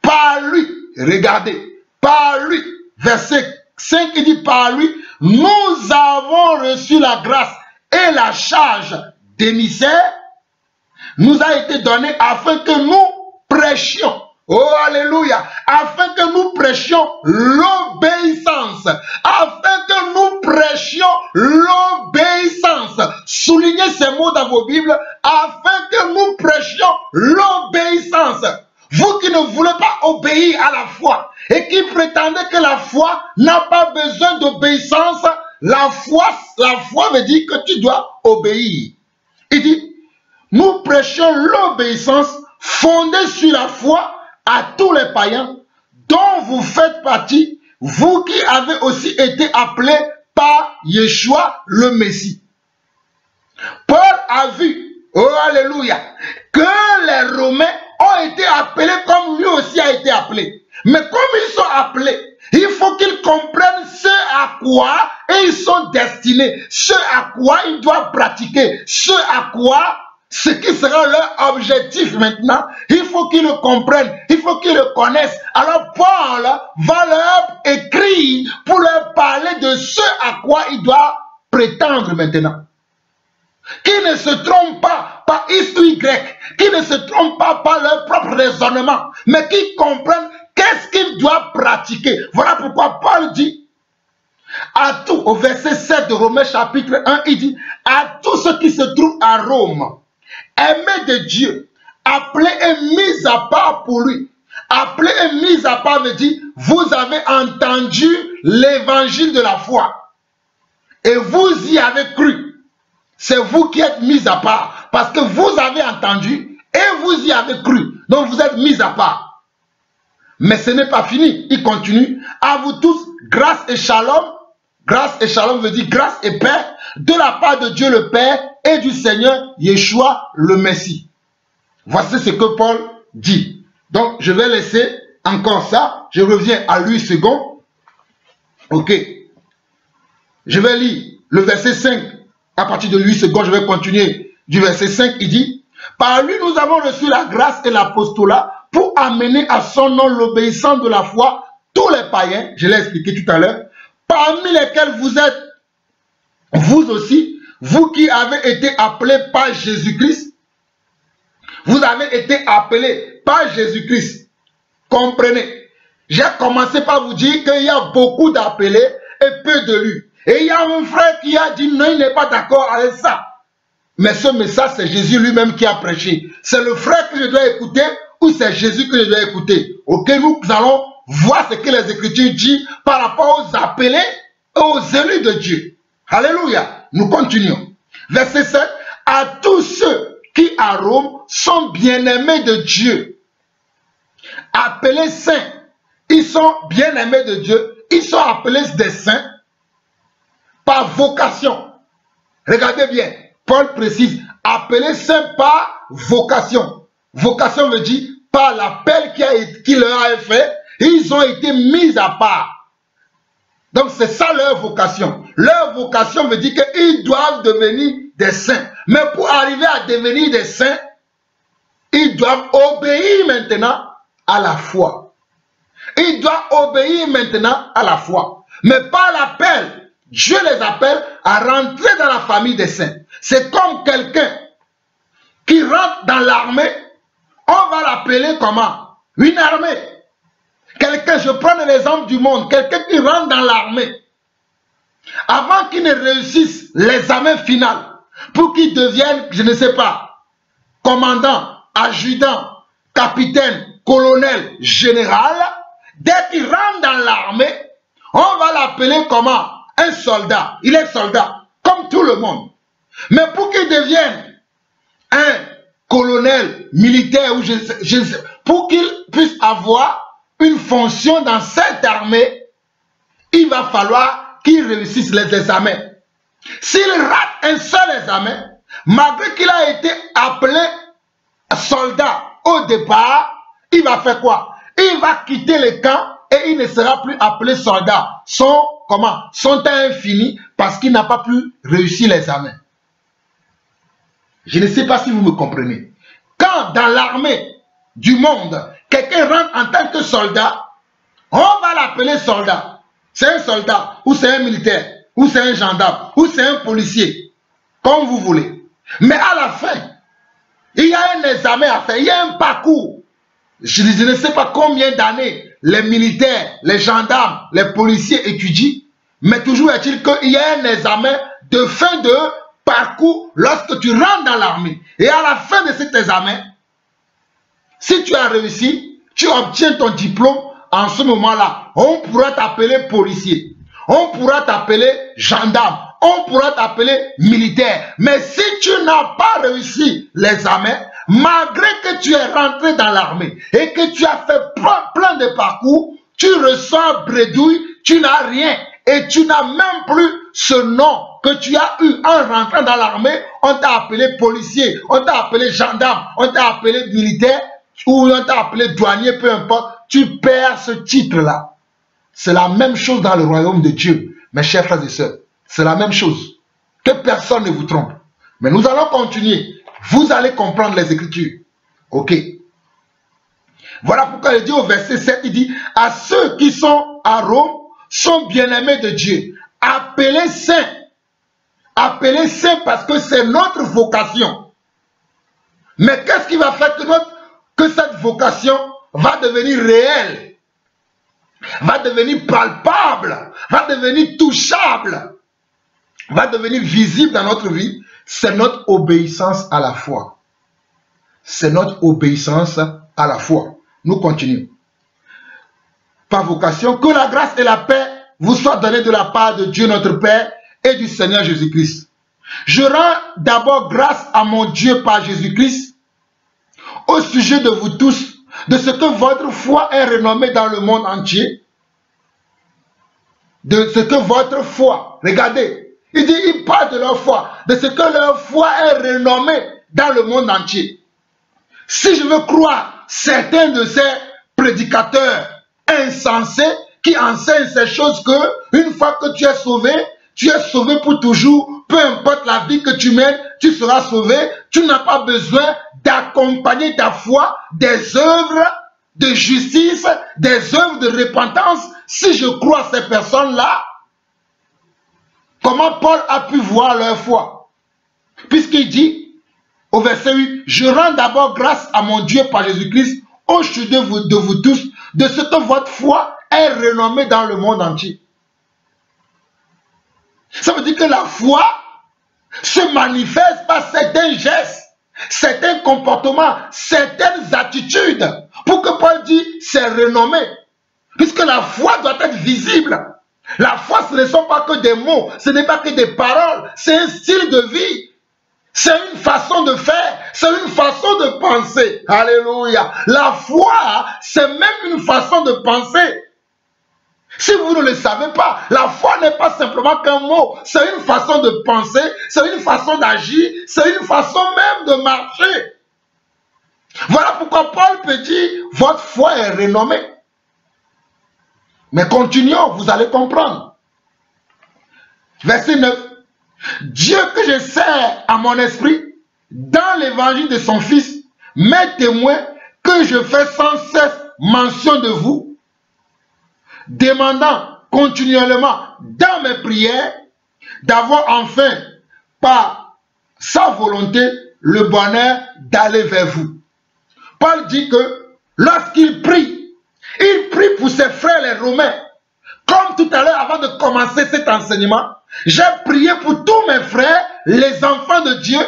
Par lui, regardez, par lui, verset 5, il dit par lui, nous avons reçu la grâce et la charge d'émissaire nous a été donnée afin que nous prêchions. Oh, alléluia! Afin que nous prêchions l'obéissance. Afin que nous prêchions l'obéissance. Soulignez ces mots dans vos Bibles. Afin que nous prêchions l'obéissance. Vous qui ne voulez pas obéir à la foi et qui prétendez que la foi n'a pas besoin d'obéissance, la foi veut dire que tu dois obéir. Il dit, nous prêchons l'obéissance fondée sur la foi à tous les païens dont vous faites partie, vous qui avez aussi été appelés par Yeshua le Messie. Paul a vu, oh alléluia, que les Romains ont été appelés comme lui aussi a été appelé. Mais comme ils sont appelés, il faut qu'ils comprennent ce à quoi ils sont destinés, ce à quoi ils doivent pratiquer, ce à quoi, ce qui sera leur objectif maintenant, il faut qu'ils le comprennent, il faut qu'ils le connaissent. Alors Paul va leur écrire pour leur parler de ce à quoi ils doivent prétendre maintenant. Qui ne se trompent pas par X ou Y, qui ne se trompent pas par leur propre raisonnement, mais qui comprennent qu'est-ce qu'ils doivent pratiquer. Voilà pourquoi Paul dit à tout, au verset 7 de Romains chapitre 1, il dit à tous ceux qui se trouvent à Rome, aimés de Dieu, appelés et mis à part pour lui. Appelés et mis à part veut dire, vous avez entendu l'évangile de la foi et vous y avez cru. C'est vous qui êtes mis à part parce que vous avez entendu et vous y avez cru. Donc vous êtes mis à part. Mais ce n'est pas fini. Il continue. À vous tous, grâce et shalom. Grâce et shalom veut dire grâce et paix de la part de Dieu le Père et du Seigneur Yeshua le Messie. Voici ce que Paul dit. Donc je vais laisser encore ça. Je reviens à lui second. Ok. Je vais lire le verset 5. À partir de lui second, je vais continuer du verset 5. Il dit, par lui nous avons reçu la grâce et l'apostolat pour amener à son nom l'obéissance de la foi tous les païens, je l'ai expliqué tout à l'heure, parmi lesquels vous êtes, vous aussi, vous qui avez été appelés par Jésus-Christ, vous avez été appelés par Jésus-Christ. Comprenez, j'ai commencé par vous dire qu'il y a beaucoup d'appelés et peu de lui. Et il y a un frère qui a dit non, il n'est pas d'accord avec ça. Mais ce message, c'est Jésus lui-même qui a prêché. C'est le frère que je dois écouter ou c'est Jésus que je dois écouter. Ok, nous allons voir ce que les Écritures disent par rapport aux appelés et aux élus de Dieu. Alléluia. Nous continuons. Verset 7. À tous ceux qui à Rome sont bien-aimés de Dieu, appelés saints. Ils sont bien-aimés de Dieu. Ils sont appelés des saints par vocation. Regardez bien, Paul précise, appelés saints par vocation. Vocation veut dire par l'appel qui leur a été fait, ils ont été mis à part. Donc c'est ça leur vocation. Leur vocation veut dire qu'ils doivent devenir des saints. Mais pour arriver à devenir des saints, ils doivent obéir maintenant à la foi. Ils doivent obéir maintenant à la foi. Mais par l'appel, Dieu les appelle à rentrer dans la famille des saints. C'est comme quelqu'un qui rentre dans l'armée, on va l'appeler comment? Une armée. Quelqu'un, je prends l'exemple du monde, quelqu'un qui rentre dans l'armée, avant qu'il ne réussisse l'examen final, pour qu'il devienne, je ne sais pas, commandant, adjudant, capitaine, colonel, général, dès qu'il rentre dans l'armée, on va l'appeler comment? Un soldat. Il est soldat. Comme comme tout le monde. Mais pour qu'il devienne un colonel militaire, ou pour qu'il puisse avoir une fonction dans cette armée, il va falloir qu'il réussisse les examens. S'il rate un seul examen, malgré qu'il a été appelé soldat au départ, il va faire quoi? Il va quitter le camp et il ne sera plus appelé soldat. Son temps est fini parce qu'il n'a pas pu réussir l'examen. Je ne sais pas si vous me comprenez. Quand dans l'armée du monde, quelqu'un rentre en tant que soldat, on va l'appeler soldat. C'est un soldat, ou c'est un militaire, ou c'est un gendarme, ou c'est un policier, comme vous voulez. Mais à la fin, il y a un examen à faire, il y a un parcours. Je ne sais pas combien d'années les militaires, les gendarmes, les policiers étudient, mais toujours est-il qu'il y a un examen de fin de parcours lorsque tu rentres dans l'armée. Et à la fin de cet examen, si tu as réussi, tu obtiens ton diplôme. En ce moment-là, on pourra t'appeler policier, on pourra t'appeler gendarme, on pourra t'appeler militaire. Mais si tu n'as pas réussi l'examen, malgré que tu es rentré dans l'armée et que tu as fait plein de parcours, tu ressors bredouille, tu n'as rien et tu n'as même plus ce nom que tu as eu en rentrant dans l'armée. On t'a appelé policier, on t'a appelé gendarme, on t'a appelé militaire ou on t'a appelé douanier, peu importe. Tu perds ce titre-là. C'est la même chose dans le royaume de Dieu, mes chers frères et sœurs. C'est la même chose. Que personne ne vous trompe. Mais nous allons continuer. Vous allez comprendre les Écritures. Ok. Voilà pourquoi il dit au verset 7, il dit, à ceux qui sont à Rome, sont bien-aimés de Dieu. Appelés saints. Appelés saints parce que c'est notre vocation. Mais qu'est-ce qui va faire que cette vocation va devenir réelle, va devenir palpable, va devenir touchable, va devenir visible dans notre vie? C'est notre obéissance à la foi. C'est notre obéissance à la foi. Nous continuons. Par vocation, que la grâce et la paix vous soient données de la part de Dieu notre Père et du Seigneur Jésus-Christ. Je rends d'abord grâce à mon Dieu par Jésus-Christ au sujet de vous tous, de ce que votre foi est renommée dans le monde entier. De ce que votre foi, regardez, il parle de leur foi, de ce que leur foi est renommée dans le monde entier. Si je veux croire certains de ces prédicateurs insensés qui enseignent ces choses que, une fois que tu es sauvé pour toujours, peu importe la vie que tu mènes, tu seras sauvé. Tu n'as pas besoin d'accompagner ta foi des œuvres de justice, des œuvres de repentance. Si je crois à ces personnes-là, comment Paul a pu voir leur foi? Puisqu'il dit, au verset 8, je rends d'abord grâce à mon Dieu par Jésus-Christ, au sujet de vous tous, de ce que votre foi est renommée dans le monde entier. Ça veut dire que la foi se manifeste par certains gestes, certains comportements, certaines attitudes. Pour que Paul dise c'est renommé. Puisque la foi doit être visible. La foi, ce ne sont pas que des mots, ce n'est pas que des paroles, c'est un style de vie. C'est une façon de faire, c'est une façon de penser. Alléluia. La foi, c'est même une façon de penser. Si vous ne le savez pas, la foi n'est pas simplement qu'un mot, c'est une façon de penser, c'est une façon d'agir, c'est une façon même de marcher. Voilà pourquoi Paul peut dire, votre foi est renommée. Mais continuons, vous allez comprendre. Verset 9. Dieu que je sers à mon esprit, dans l'évangile de son Fils, m'est témoin que je fais sans cesse mention de vous, demandant continuellement dans mes prières d'avoir enfin, par sa volonté, le bonheur d'aller vers vous. Paul dit que lorsqu'il prie, il prie pour ses frères les Romains. Comme tout à l'heure, avant de commencer cet enseignement, j'ai prié pour tous mes frères, les enfants de Dieu.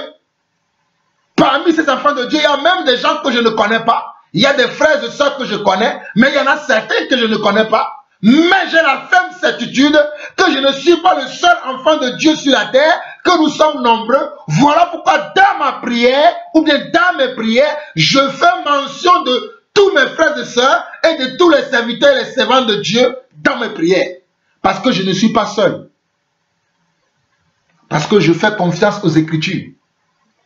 Parmi ces enfants de Dieu, il y a même des gens que je ne connais pas. Il y a des frères et sœurs que je connais, mais il y en a certains que je ne connais pas. Mais j'ai la ferme certitude que je ne suis pas le seul enfant de Dieu sur la terre, que nous sommes nombreux. Voilà pourquoi dans ma prière, ou bien dans mes prières, je fais mention de tous mes frères et sœurs et de tous les serviteurs et les servants de Dieu dans mes prières. Parce que je ne suis pas seul. Parce que je fais confiance aux Écritures.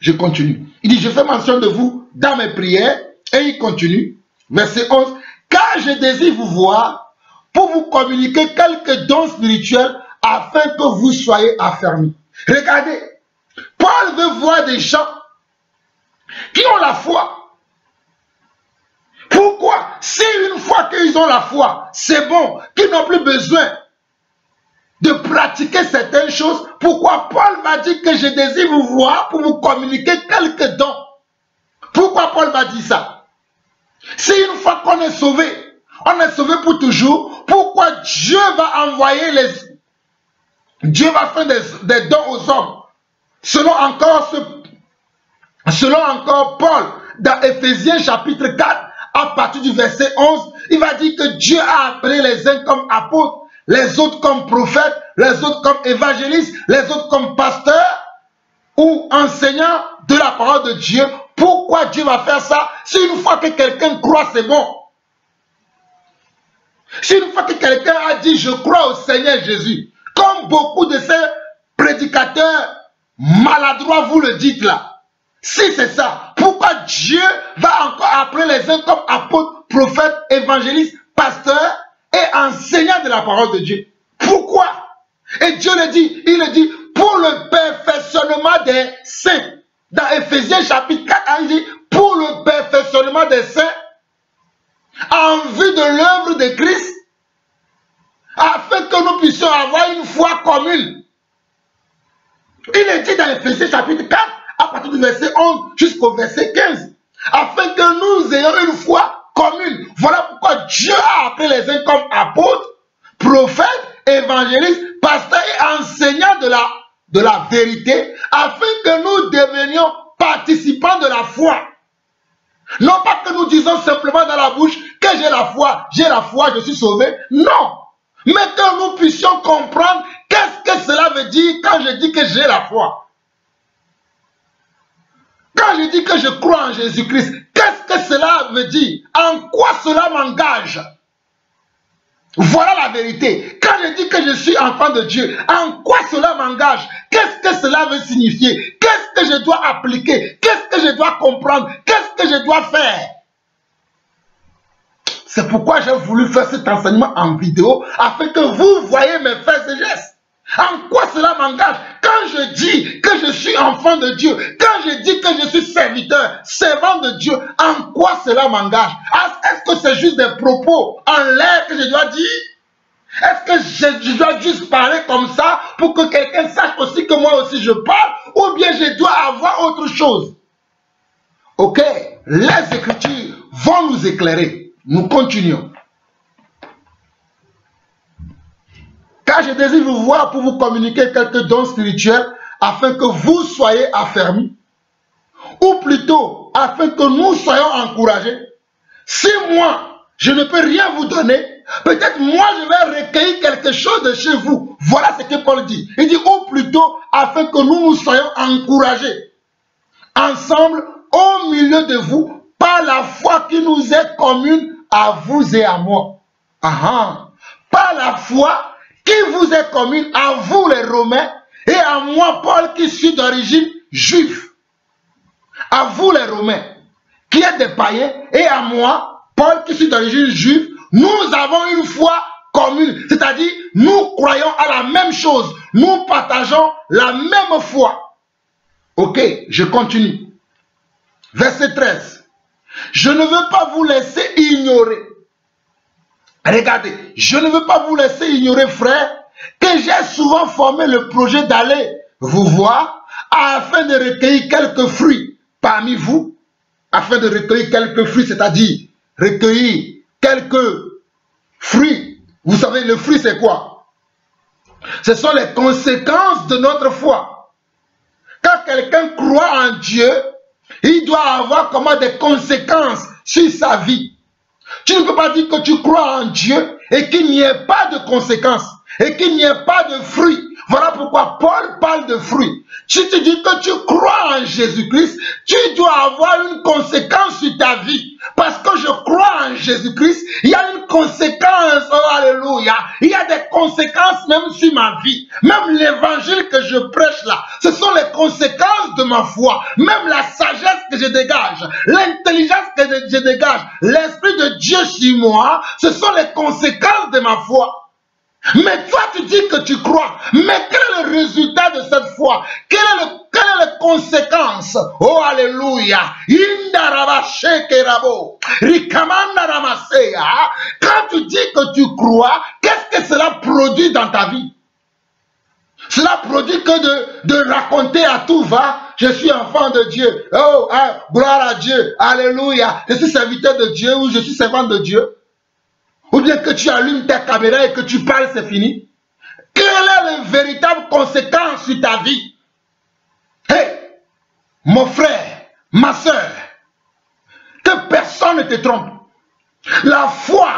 Je continue. Il dit, je fais mention de vous dans mes prières. Et il continue. Verset 11. Car je désire vous voir pour vous communiquer quelques dons spirituels afin que vous soyez affermis. Regardez. Paul veut voir des gens qui ont la foi. Pourquoi? Si une fois qu'ils ont la foi, c'est bon, qu'ils n'ont plus besoin de pratiquer certaines choses, pourquoi Paul m'a dit que je désire vous voir pour vous communiquer quelques dons? Pourquoi Paul m'a dit ça? Si une fois qu'on est sauvé, on est sauvé pour toujours, pourquoi Dieu va envoyer Dieu va faire des dons aux hommes? Selon encore Paul, dans Éphésiens chapitre 4, à partir du verset 11, il va dire que Dieu a appelé les uns comme apôtres, les autres comme prophètes, les autres comme évangélistes, les autres comme pasteurs ou enseignants de la parole de Dieu. Pourquoi Dieu va faire ça? Si une fois que quelqu'un croit, c'est bon. Si une fois que quelqu'un a dit je crois au Seigneur Jésus, comme beaucoup de ces prédicateurs maladroits vous le dites là, si c'est ça, pourquoi Dieu va encore appeler les uns comme apôtres, prophètes, évangélistes, pasteurs et enseignants de la parole de Dieu? Pourquoi? Et Dieu le dit, il le dit, pour le perfectionnement des saints. Dans Éphésiens chapitre 4, il dit, pour le perfectionnement des saints, en vue de l'œuvre de Christ, afin que nous puissions avoir une foi commune. Il est dit dans Éphésiens chapitre 4, à partir du verset 11 jusqu'au verset 15, afin que nous ayons une foi commune. Voilà pourquoi Dieu a appelé les uns comme apôtres, prophètes, évangélistes, pasteurs et enseignants de la vérité, afin que nous devenions participants de la foi. Non pas que nous disons simplement dans la bouche que j'ai la foi, je suis sauvé. Non. Mais que nous puissions comprendre qu'est-ce que cela veut dire quand je dis que j'ai la foi. Quand je dis que je crois en Jésus-Christ, qu'est-ce que cela veut dire? En quoi cela m'engage? Voilà la vérité. Quand je dis que je suis enfant de Dieu, en quoi cela m'engage? Qu'est-ce que cela veut signifier? Qu'est-ce que je dois appliquer? Qu'est-ce que je dois comprendre? Qu'est-ce que je dois faire? C'est pourquoi j'ai voulu faire cet enseignement en vidéo, afin que vous voyez mes faits et gestes. En quoi cela m'engage? Quand je dis que je suis enfant de Dieu, quand je dis que je suis serviteur, servant de Dieu, en quoi cela m'engage? Est-ce que c'est juste des propos en l'air que je dois dire? Est-ce que je dois juste parler comme ça pour que quelqu'un sache aussi que moi aussi je parle? Ou bien je dois avoir autre chose? Ok, les Écritures vont nous éclairer. Nous continuons. Car je désire vous voir pour vous communiquer quelques dons spirituels afin que vous soyez affermis, ou plutôt afin que nous soyons encouragés. Si moi, je ne peux rien vous donner, peut-être moi je vais recueillir quelque chose de chez vous. Voilà ce que Paul dit. Il dit ou plutôt afin que nous soyons encouragés ensemble au milieu de vous par la foi qui nous est commune à vous et à moi. Par la foi qui vous est commune à vous les Romains et à moi Paul qui suis d'origine juive. À vous les Romains qui êtes des païens et à moi Paul qui suis d'origine juive, nous avons une foi commune. C'est-à-dire nous croyons à la même chose. Nous partageons la même foi. Ok, je continue. Verset 13. Je ne veux pas vous laisser ignorer. Regardez, je ne veux pas vous laisser ignorer, frère, que j'ai souvent formé le projet d'aller vous voir afin de recueillir quelques fruits parmi vous. Afin de recueillir quelques fruits, c'est-à-dire recueillir quelques fruits. Vous savez, le fruit c'est quoi? Ce sont les conséquences de notre foi. Quand quelqu'un croit en Dieu, il doit avoir comment des conséquences sur sa vie. Tu ne peux pas dire que tu crois en Dieu et qu'il n'y ait pas de conséquences. et qu'il n'y ait pas de fruits. Voilà pourquoi Paul parle de fruits. Si tu dis que tu crois en Jésus-Christ, tu dois avoir une conséquence sur ta vie. Parce que je crois en Jésus-Christ, il y a une conséquence, oh alléluia. Il y a des conséquences même sur ma vie. Même l'évangile que je prêche là, ce sont les conséquences de ma foi. Même la sagesse que je dégage, l'intelligence que je dégage, l'Esprit de Dieu sur moi, ce sont les conséquences de ma foi. Mais toi, tu dis que tu crois. Mais quel est le résultat de cette foi? Quelle est la conséquence? Oh, alléluia. Quand tu dis que tu crois, qu'est-ce que cela produit dans ta vie? Cela produit que de raconter à tout va. Je suis enfant de Dieu. Oh, hein, gloire à Dieu. Alléluia. Je suis serviteur de Dieu ou je suis servant de Dieu. Ou bien que tu allumes ta caméra et que tu parles, c'est fini. Quelle est la véritable conséquence sur ta vie? Hey, mon frère, ma soeur, que personne ne te trompe. La foi,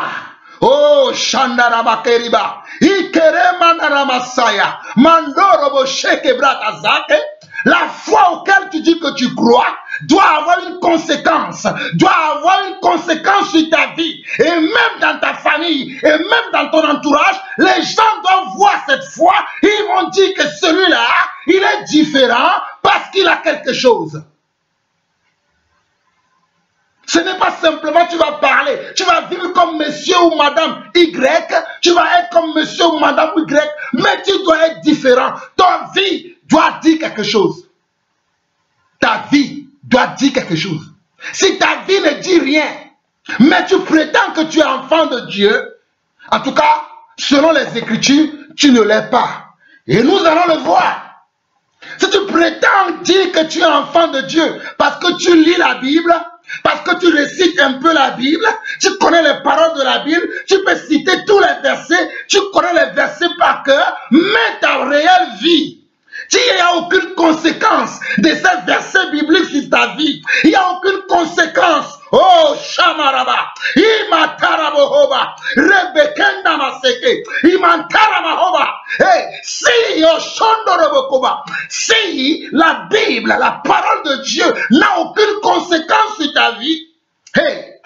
oh, Shandarabakeriba, Ikeremanaramasaya, Mandorobo Shekebratazake, la foi auquel tu dis que tu crois doit avoir une conséquence, doit avoir une conséquence sur ta vie, et même dans ta famille, et même dans ton entourage, les gens doivent voir cette foi, ils vont dire que celui-là, il est différent parce qu'il a quelque chose. Ce n'est pas simplement tu vas parler, tu vas vivre comme monsieur ou madame Y, tu vas être comme monsieur ou madame Y, mais tu dois être différent. Ta vie doit dire quelque chose. Ta vie doit dire quelque chose. Si ta vie ne dit rien, mais tu prétends que tu es enfant de Dieu, en tout cas, selon les Écritures, tu ne l'es pas. Et nous allons le voir. Si tu prétends dire que tu es enfant de Dieu parce que tu lis la Bible, parce que tu récites un peu la Bible, tu connais les paroles de la Bible, tu peux citer tous les versets, tu connais les versets par cœur, mais ta réelle vie, il n'y a aucune conséquence de ces versets bibliques sur ta vie. Il n'y a aucune conséquence. Oh, Shamaraba, Imatarabohoba, Rebekenda Maseke, Imantarabahoba. Hey, si Yoshondorobokoba, si la Bible, la parole de Dieu n'a aucune conséquence sur ta vie, hey,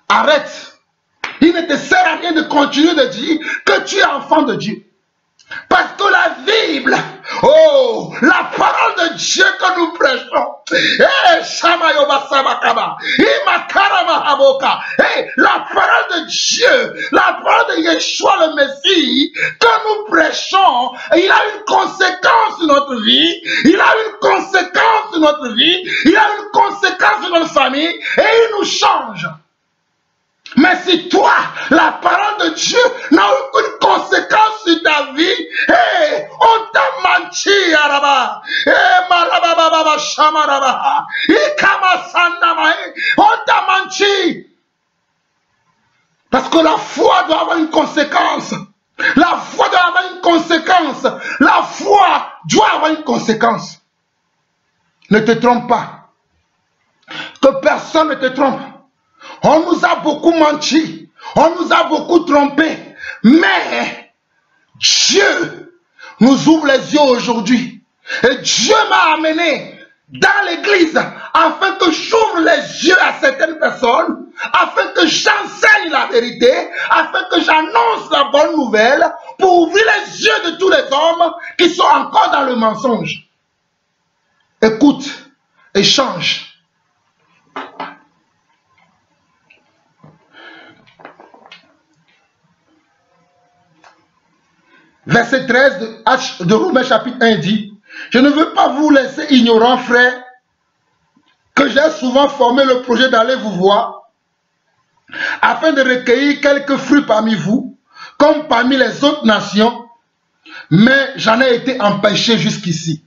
arrête. Il ne te sert à rien de continuer de dire que tu es enfant de Dieu. Parce que la Bible, oh, la parole de Dieu que nous prêchons, la parole de Dieu, la parole de Yeshua le Messie que nous prêchons, il a une conséquence sur notre vie, il a une conséquence sur notre vie, il a une conséquence sur notre famille et il nous change. Mais si toi, la parole de Dieu n'a aucune conséquence sur ta vie, hey, on t'a menti, Araba. On t'a menti. Parce que la foi doit avoir une conséquence. La foi doit avoir une conséquence. La foi doit avoir une conséquence. Ne te trompe pas. Que personne ne te trompe. On nous a beaucoup menti, on nous a beaucoup trompé, mais Dieu nous ouvre les yeux aujourd'hui. Et Dieu m'a amené dans l'église afin que j'ouvre les yeux à certaines personnes, afin que j'enseigne la vérité, afin que j'annonce la bonne nouvelle, pour ouvrir les yeux de tous les hommes qui sont encore dans le mensonge. Écoute et change. Verset 13 de Romains chapitre 1 dit: je ne veux pas vous laisser ignorants, frères, que j'ai souvent formé le projet d'aller vous voir, afin de recueillir quelques fruits parmi vous, comme parmi les autres nations, mais j'en ai été empêché jusqu'ici.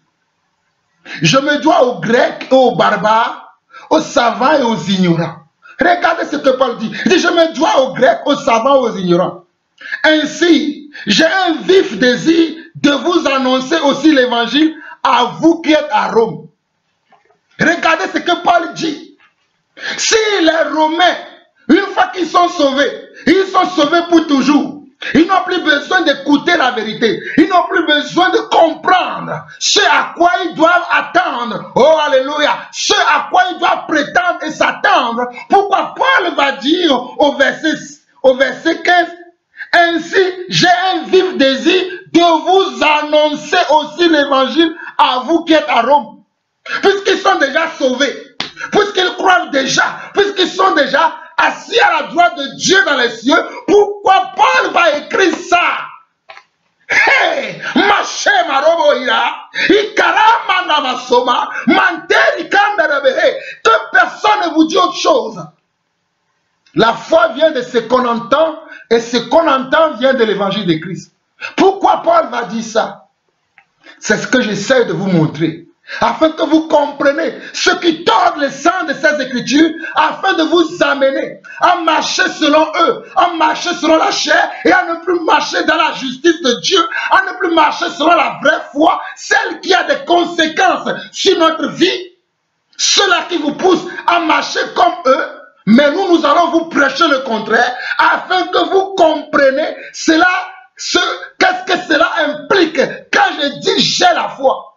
Je me dois aux Grecs et aux barbares, aux savants et aux ignorants. Regardez ce que Paul dit. Il dit: je me dois aux Grecs, aux savants et aux ignorants. Ainsi, j'ai un vif désir de vous annoncer aussi l'évangile à vous qui êtes à Rome. Regardez ce que Paul dit. Si les Romains, une fois qu'ils sont sauvés pour toujours. Ils n'ont plus besoin d'écouter la vérité. Ils n'ont plus besoin de comprendre ce à quoi ils doivent attendre. Oh, alléluia. Ce à quoi ils doivent prétendre et s'attendre. Pourquoi Paul va dire au verset 15, ainsi j'ai un vif désir de vous annoncer aussi l'évangile à vous qui êtes à Rome. Puisqu'ils sont déjà sauvés, puisqu'ils croient déjà, puisqu'ils sont déjà assis à la droite de Dieu dans les cieux, pourquoi Paul va écrire ça? Hey, que personne ne vous dit autre chose. La foi vient de ce qu'on entend et ce qu'on entend vient de l'évangile de Christ. Pourquoi Paul va dire ça? C'est ce que j'essaie de vous montrer. Afin que vous compreniez ce qui tord le sens de ces écritures, afin de vous amener à marcher selon eux, à marcher selon la chair et à ne plus marcher dans la justice de Dieu, à ne plus marcher selon la vraie foi, celle qui a des conséquences sur notre vie. Ceux-là qui vous poussent à marcher comme eux, mais nous allons vous prêcher le contraire, afin que vous compreniez cela, qu'est-ce que cela implique quand je dis j'ai la foi.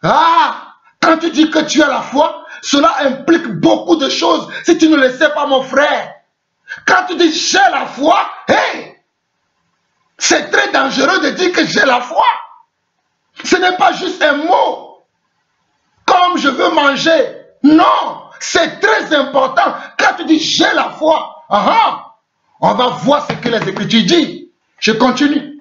Ah, quand tu dis que tu as la foi, cela implique beaucoup de choses. Si tu ne le sais pas, mon frère, quand tu dis j'ai la foi, hey, c'est très dangereux de dire que j'ai la foi. Ce n'est pas juste un mot, comme je veux manger. Non, c'est très important. Quand tu dis j'ai la foi, on va voir ce que les Écritures disent. Je continue.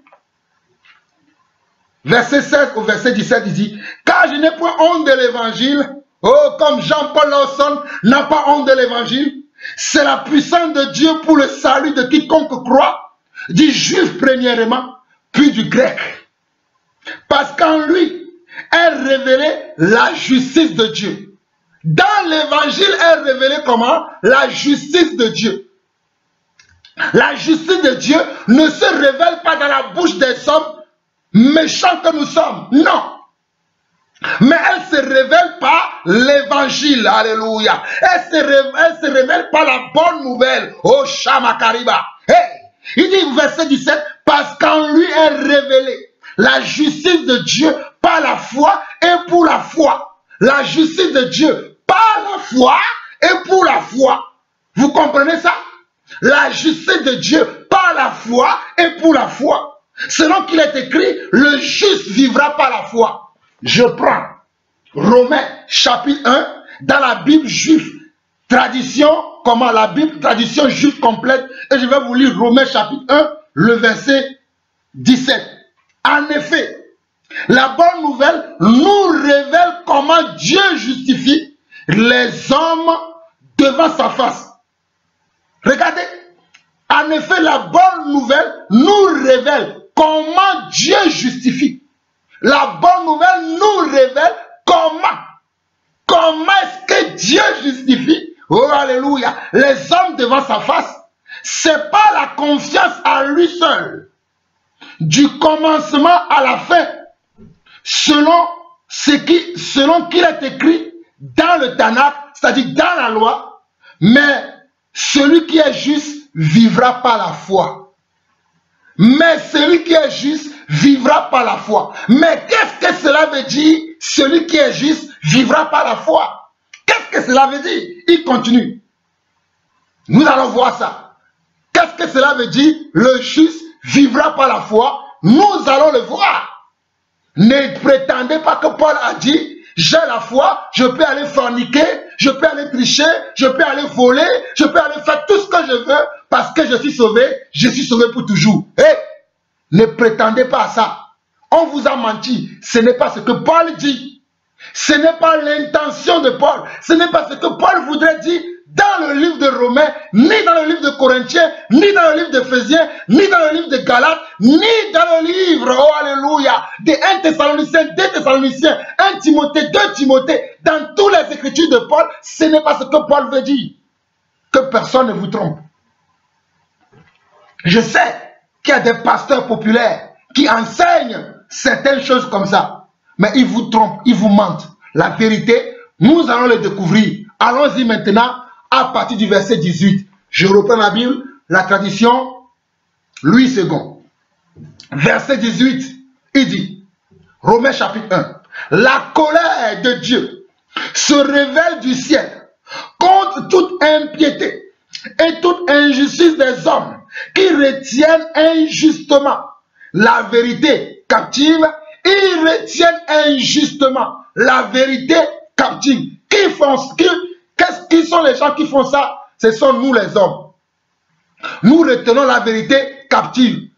Verset 16 au verset 17, il dit, car je n'ai point honte de l'évangile, oh, comme Jean-Paul Lawson n'a pas honte de l'évangile, c'est la puissance de Dieu pour le salut de quiconque croit, du juif premièrement, puis du grec. Parce qu'en lui est révélée la justice de Dieu. Dans l'évangile est révélée comment? La justice de Dieu. La justice de Dieu ne se révèle pas dans la bouche des hommes méchants que nous sommes, non. Mais elle se révèle par l'évangile, alléluia. Elle se révèle par la bonne nouvelle, oh Shamakariba. Hey, il dit verset 17, parce qu'en lui est révélée la justice de Dieu par la foi et pour la foi. La justice de Dieu par la foi et pour la foi. Vous comprenez ça? La justice de Dieu par la foi et pour la foi. Selon qu'il est écrit, le juste vivra par la foi. Je prends Romains chapitre 1 dans la Bible juive, tradition, comment la Bible, tradition juive complète, et je vais vous lire Romains chapitre 1, le verset 17. En effet, la bonne nouvelle nous révèle comment Dieu justifie les hommes devant sa face. Regardez, en effet, la bonne nouvelle nous révèle comment Dieu justifie. La bonne nouvelle nous révèle comment est-ce que Dieu justifie, oh alléluia, les hommes devant sa face. C'est pas la confiance en lui seul, du commencement à la fin, selon qu'il est écrit dans le Tanakh, c'est-à-dire dans la loi, mais celui qui est juste vivra par la foi. Mais celui qui est juste vivra par la foi. Mais qu'est-ce que cela veut dire? Celui qui est juste vivra par la foi. Qu'est-ce que cela veut dire? Il continue. Nous allons voir ça. Qu'est-ce que cela veut dire? Le juste vivra par la foi. Nous allons le voir. Ne prétendez pas que Paul a dit, j'ai la foi, je peux aller forniquer, je peux aller tricher, je peux aller voler, je peux aller faire tout ce que je veux parce que je suis sauvé pour toujours. Hey, ne prétendez pas à ça. On vous a menti. Ce n'est pas ce que Paul dit. Ce n'est pas l'intention de Paul. Ce n'est pas ce que Paul voudrait dire dans le livre de Romains, ni dans le livre de Corinthiens, ni dans le livre d'Éphésiens, ni dans le livre de Galates, ni dans le livre, oh alléluia, de 1 Thessaloniciens, 2 Thessaloniciens, 1 Timothée, 2 Timothée. Dans toutes les écritures de Paul, ce n'est pas ce que Paul veut dire. Que personne ne vous trompe. Je sais qu'il y a des pasteurs populaires qui enseignent certaines choses comme ça. Mais ils vous trompent, ils vous mentent. La vérité, nous allons le découvrir. Allons-y maintenant à partir du verset 18. Je reprends la Bible, la tradition, Louis II. verset 18, il dit, Romains chapitre 1, la colère de Dieu se révèle du ciel contre toute impiété et toute injustice des hommes qui retiennent injustement la vérité captive. Ils retiennent injustement la vérité captive. Qui sont les gens qui font ça? Ce sont nous les hommes. Nous retenons la vérité captive.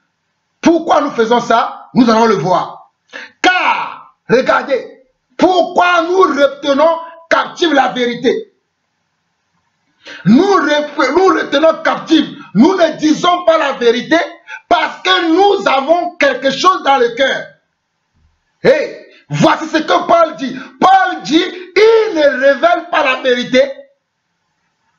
Pourquoi nous faisons ça? Nous allons le voir. Car, regardez, pourquoi nous retenons captive la vérité? Nous retenons captive. Nous ne disons pas la vérité parce que nous avons quelque chose dans le cœur. Et voici ce que Paul dit. Paul dit, ils ne révèlent pas la vérité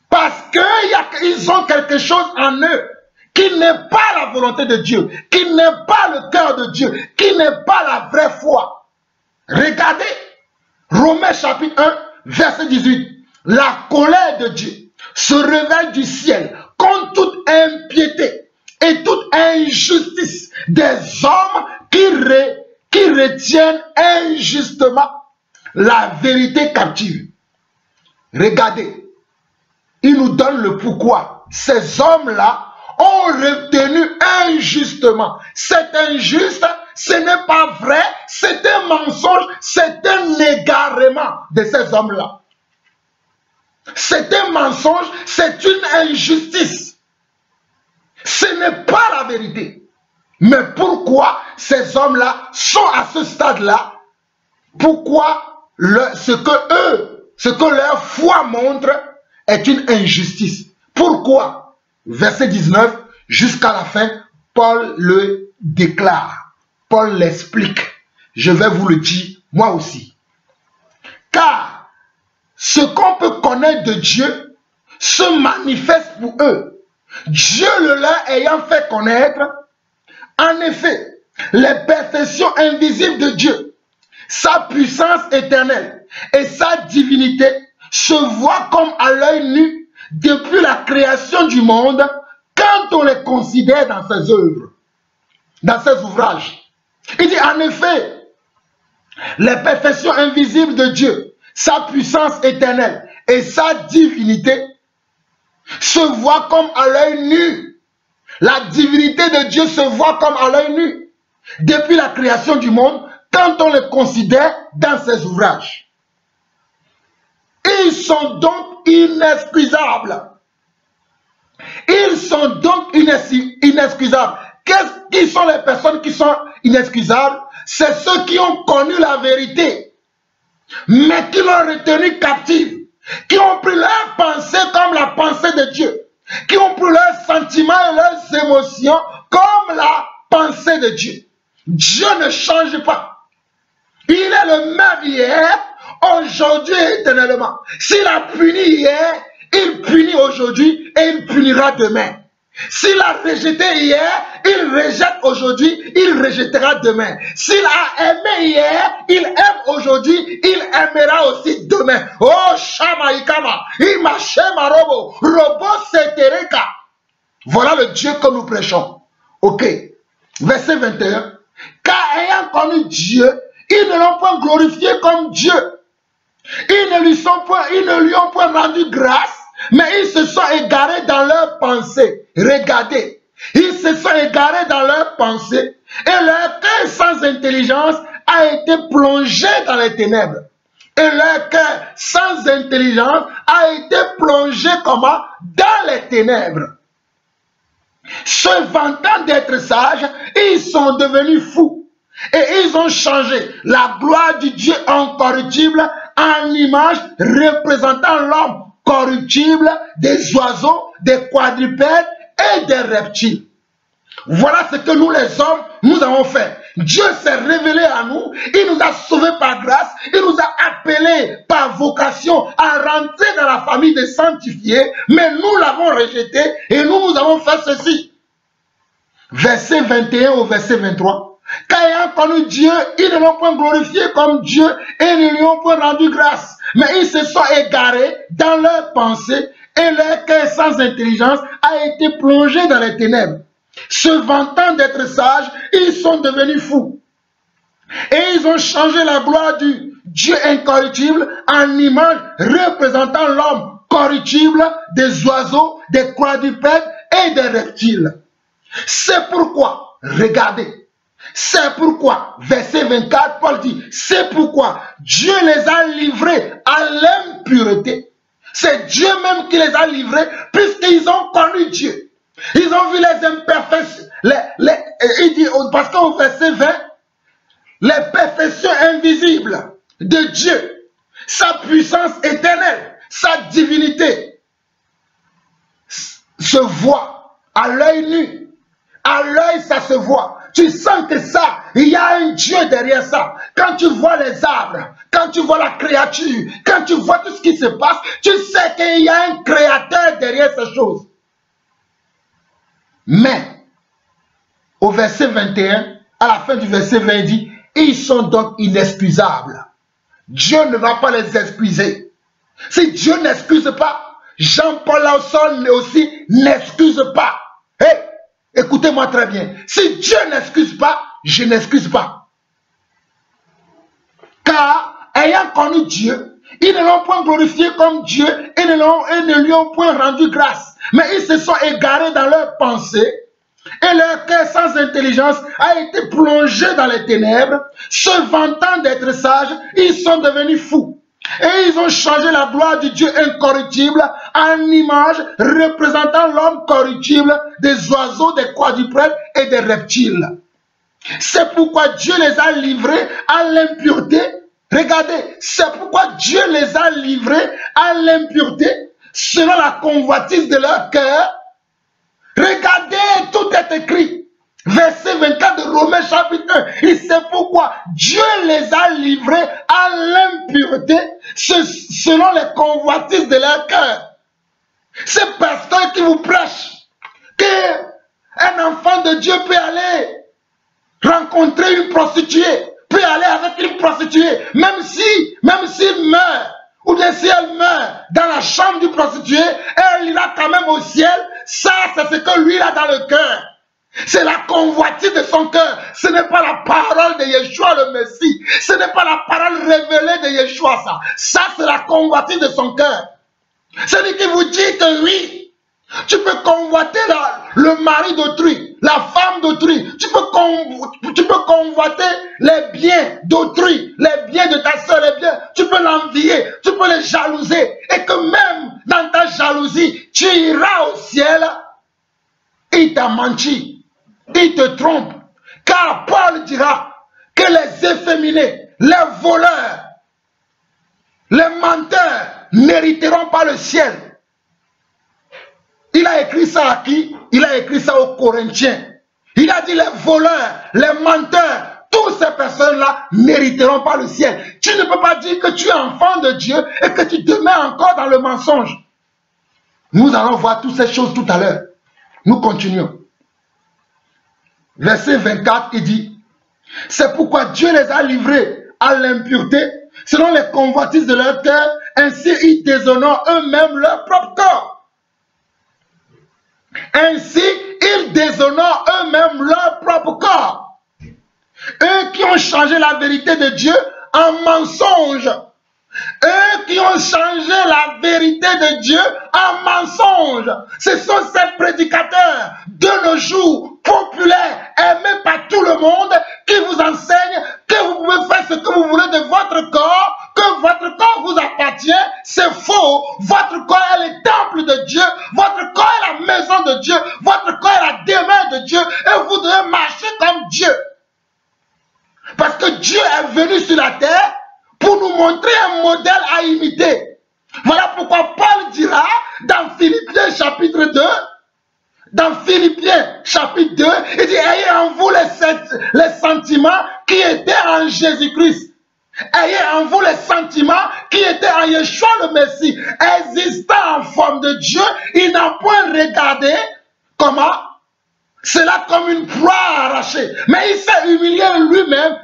parce qu'ils ont quelque chose en eux qui n'est pas la volonté de Dieu, qui n'est pas le cœur de Dieu, qui n'est pas la vraie foi. Regardez, Romains chapitre 1, verset 18. La colère de Dieu se révèle du ciel contre toute impiété et toute injustice des hommes qui retiennent injustement la vérité captive. Regardez, il nous donne le pourquoi. Ces hommes-là ont retenu injustement. C'est injuste, ce n'est pas vrai, c'est un mensonge, c'est un égarement de ces hommes-là. C'est un mensonge, c'est une injustice. Ce n'est pas la vérité. Mais pourquoi ces hommes-là sont à ce stade-là? Pourquoi ce que leur foi montre est une injustice? Pourquoi? Verset 19, jusqu'à la fin, Paul le déclare. Paul l'explique. Je vais vous le dire, moi aussi. Car ce qu'on peut connaître de Dieu se manifeste pour eux. Dieu le leur ayant fait connaître, en effet, les perfections invisibles de Dieu, sa puissance éternelle et sa divinité se voient comme à l'œil nu depuis la création du monde quand on les considère dans ses œuvres, dans ses ouvrages. Il dit en effet, les perfections invisibles de Dieu, sa puissance éternelle et sa divinité se voient comme à l'œil nu. La divinité de Dieu se voit comme à l'œil nu depuis la création du monde quand on les considère dans ses ouvrages. Ils sont donc inexcusables. Ils sont donc inexcusables. Qui sont les personnes qui sont inexcusables? C'est ceux qui ont connu la vérité, mais qui l'ont retenue captive, qui ont pris leur pensée comme la pensée de Dieu, qui ont pris leurs sentiments et leurs émotions comme la pensée de Dieu. Dieu ne change pas. Il est le même hier, aujourd'hui et éternellement. S'il a puni hier, il punit aujourd'hui et il punira demain. S'il a rejeté hier, il rejette aujourd'hui, il rejettera demain. S'il a aimé hier, il aime aujourd'hui, il aimera aussi demain. Oh, Shamaikama, Imashemarobo, Robo Setereka. Voilà le Dieu que nous prêchons. Ok. Verset 21. Car ayant connu Dieu, ils ne l'ont point glorifié comme Dieu. Ils ne lui ont point rendu grâce, mais ils se sont égarés dans leurs pensées. Regardez, ils se sont égarés dans leurs pensées et leur cœur sans intelligence a été plongé dans les ténèbres. Et leur cœur sans intelligence a été plongé comment? Dans les ténèbres. Se vantant d'être sages, ils sont devenus fous. Et ils ont changé la gloire du Dieu incorruptible en image représentant l'homme corruptible, des oiseaux, des quadrupèdes et des reptiles. Voilà ce que nous les hommes, nous avons fait. Dieu s'est révélé à nous, il nous a sauvés par grâce, il nous a appelés par vocation à rentrer dans la famille des sanctifiés, mais nous l'avons rejeté et nous avons fait ceci. Verset 21 au verset 23. Car ayant connu Dieu, ils ne l'ont point glorifié comme Dieu et ne lui ont point rendu grâce. Mais ils se sont égarés dans leurs pensées et leur cœur sans intelligence a été plongé dans les ténèbres. Se vantant d'être sages, ils sont devenus fous. Et ils ont changé la gloire du Dieu incorruptible en image représentant l'homme corruptible, des oiseaux, des quadrupèdes et des reptiles. C'est pourquoi, regardez, c'est pourquoi, verset 24, Paul dit, c'est pourquoi Dieu les a livrés à l'impureté. C'est Dieu même qui les a livrés, puisqu'ils ont connu Dieu. Ils ont vu les imperfections. Il dit, parce qu'au verset 20, les perfections invisibles de Dieu, sa puissance éternelle, sa divinité, se voient à l'œil nu. À l'œil, ça se voit. Tu sens que ça, il y a un Dieu derrière ça. Quand tu vois les arbres, quand tu vois la créature, quand tu vois tout ce qui se passe, tu sais qu'il y a un créateur derrière ces choses. Mais, au verset 21, à la fin du verset 20, il dit, ils sont donc inexcusables. Dieu ne va pas les excuser. Si Dieu n'excuse pas, Jean-Paul Lawson aussi n'excuse pas. Hey, écoutez-moi très bien. Si Dieu n'excuse pas, je n'excuse pas. Car, ayant connu Dieu, ils ne l'ont point glorifié comme Dieu et ne lui ont point rendu grâce. Mais ils se sont égarés dans leurs pensées et leur cœur sans intelligence a été plongé dans les ténèbres. Se vantant d'être sages, ils sont devenus fous. Et ils ont changé la gloire du Dieu incorruptible en image représentant l'homme corruptible, des oiseaux, des quadrupèdes et des reptiles. C'est pourquoi Dieu les a livrés à l'impureté. Regardez, c'est pourquoi Dieu les a livrés à l'impureté selon la convoitise de leur cœur. Regardez, tout est écrit. Verset 24 de Romains chapitre 1. Et c'est pourquoi Dieu les a livrés à l'impureté selon les convoitises de leur cœur. Ce pasteur qui vous prêche qu'un enfant de Dieu peut aller rencontrer une prostituée, peut aller avec une prostituée, même s'il meurt, ou bien si elle meurt dans la chambre du prostitué, elle ira quand même au ciel. Ça, c'est ce que lui a dans le cœur. C'est la convoitise de son cœur. Ce n'est pas la parole de Yeshua le Messie. Ce n'est pas la parole révélée de Yeshua, ça. Ça, c'est la convoitise de son cœur. Celui qui vous dit que oui, tu peux convoiter le mari d'autrui, la femme d'autrui. Tu peux convoiter les biens d'autrui, les biens de ta soeur, les biens. Tu peux l'envier, tu peux les jalouser. Et que même dans ta jalousie, tu iras au ciel. Il t'a menti. Il te trompe. Car Paul dira que les efféminés, les voleurs, les menteurs n'hériteront pas le ciel. Il a écrit ça à qui? Il a écrit ça aux Corinthiens. Il a dit les voleurs, les menteurs, toutes ces personnes-là n'hériteront pas le ciel. Tu ne peux pas dire que tu es enfant de Dieu et que tu demeures encore dans le mensonge. Nous allons voir toutes ces choses tout à l'heure. Nous continuons. Verset 24, il dit, c'est pourquoi Dieu les a livrés à l'impureté, selon les convoitises de leur cœur, ainsi ils déshonorent eux-mêmes leur propre corps. Ainsi, ils déshonorent eux-mêmes leur propre corps. Eux qui ont changé la vérité de Dieu en mensonge. Eux qui ont changé la vérité de Dieu en mensonge. Ce sont ces prédicateurs de nos jours, populaires, aimés par tout le monde, qui vous enseignent que vous pouvez faire ce que vous voulez de votre corps, que votre corps vous appartient. C'est faux. Votre corps est le temple de Dieu. Votre corps est la maison de Dieu. Votre corps est la demeure de Dieu. Et vous devez marcher comme Dieu. Parce que Dieu est venu sur la terre pour nous montrer un modèle à imiter. Voilà pourquoi Paul dira dans Philippiens chapitre 2, dans Philippiens chapitre 2, il dit, ayez en vous les sentiments qui étaient en Jésus-Christ. Ayez en vous les sentiments qui étaient en Yeshua le Messie. Existant en forme de Dieu, il n'a point regardé comment cela comme une proie arrachée. Mais il s'est humilié lui-même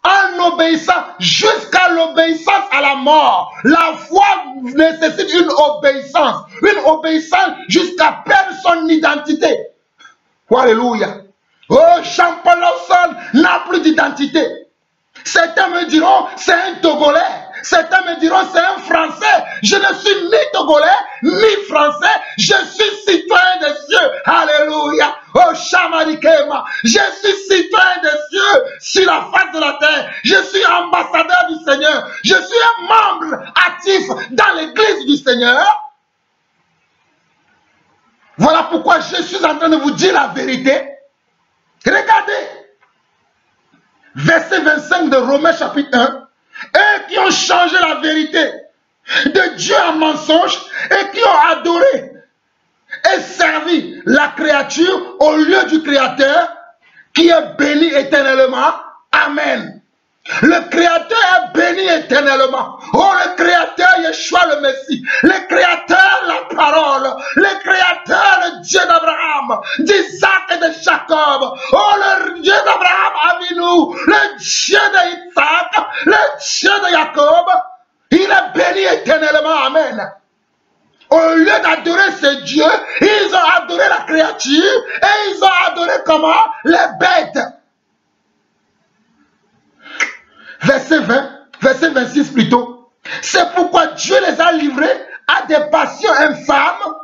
en obéissant jusqu'à l'obéissance à la mort. La foi nécessite une obéissance jusqu'à perdre son identité. Alléluia. Oh, Jean-Paul Lawson n'a plus d'identité. Certains me diront, c'est un Togolais. Certains me diront, c'est un Français. Je ne suis ni Togolais, ni Français. Je suis citoyen des cieux. Alléluia. Oh, Shamarikema. Je suis citoyen des cieux sur la face de la terre. Je suis ambassadeur du Seigneur. Je suis un membre actif dans l'église du Seigneur. Voilà pourquoi je suis en train de vous dire la vérité. Regardez. Verset 25 de Romains chapitre 1. Eux qui ont changé la vérité de Dieu en mensonge et qui ont adoré et servi la créature au lieu du Créateur qui est béni éternellement. Amen. Le Créateur est béni éternellement. Oh, le Créateur, Yeshua le Messie. Le Créateur, la parole. Le Créateur, le Dieu d'Abraham, d'Isaac et de Jacob. Oh, le Dieu d'Abraham, Avinu. Le Dieu d'Isaac, le Dieu de Jacob. Il est béni éternellement. Amen. Au lieu d'adorer ce Dieu, ils ont adoré la créature et ils ont adoré comment? Les bêtes. Verset 20, verset 26 plutôt. C'est pourquoi Dieu les a livrés à des passions infâmes,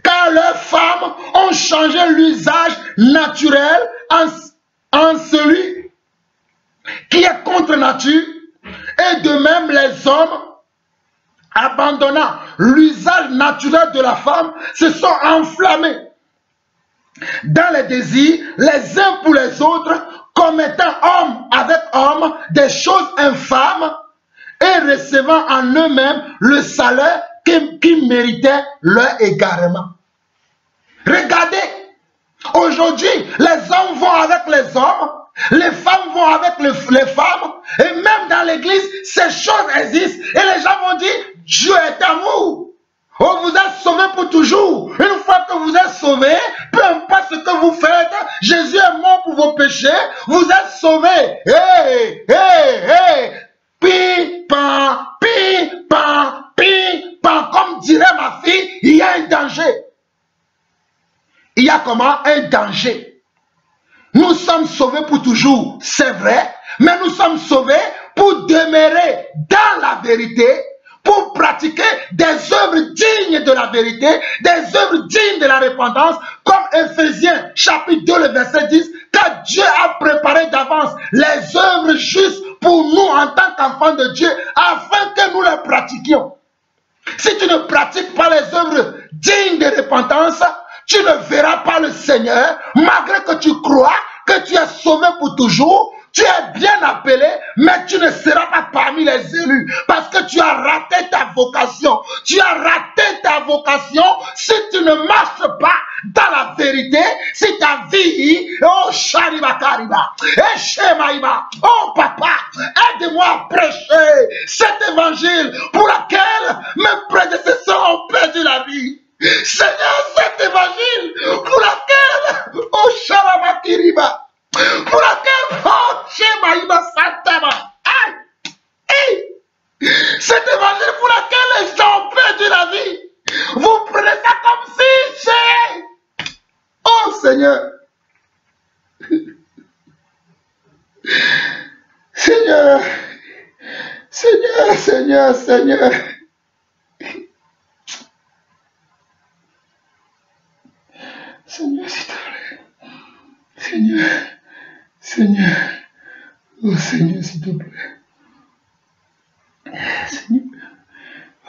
car leurs femmes ont changé l'usage naturel en celui qui est contre nature, et de même les hommes, abandonnant l'usage naturel de la femme, se sont enflammés dans les désirs les uns pour les autres, commettant homme avec homme des choses infâmes et recevant en eux-mêmes le salaire qui méritait leur égarement. Regardez, aujourd'hui, les hommes vont avec les hommes, les femmes vont avec les femmes, et même dans l'église, ces choses existent, et les gens vont dire, Dieu est amour. Oh, vous êtes sauvés pour toujours. Une fois que vous êtes sauvés, peu importe ce que vous faites, Jésus est mort pour vos péchés, vous êtes sauvés. Hey, hey, hey. Pi-pan, pi-pan, pi-pan. Comme dirait ma fille, il y a un danger. Il y a comment? Un danger. Nous sommes sauvés pour toujours, c'est vrai, mais nous sommes sauvés pour demeurer dans la vérité, pour pratiquer des œuvres dignes de la vérité, des œuvres dignes de la repentance, comme Éphésiens chapitre 2, le verset 10, car Dieu a préparé d'avance les œuvres justes pour nous en tant qu'enfants de Dieu, afin que nous les pratiquions. Si tu ne pratiques pas les œuvres dignes de repentance, tu ne verras pas le Seigneur, malgré que tu crois que tu es sauvé pour toujours. Tu es bien appelé, mais tu ne seras pas parmi les élus parce que tu as raté ta vocation. Tu as raté ta vocation si tu ne marches pas dans la vérité, si ta vie, oh Shariba Kariba, et Shemaïba, oh papa, aide-moi à prêcher cet évangile pour lequel mes prédécesseurs ont perdu la vie. Seigneur, cet évangile pour lequel, oh Sharaba Kiriba, pour laquelle, oh, Shemaïba Santama, cet évangile pour lequel les gens ont perdu la vie, vous prenez ça comme si c'est... Oh Seigneur, Seigneur, Seigneur, Seigneur, Seigneur, Seigneur, s'il te plaît, Seigneur, Seigneur, oh Seigneur, s'il te plaît. Seigneur,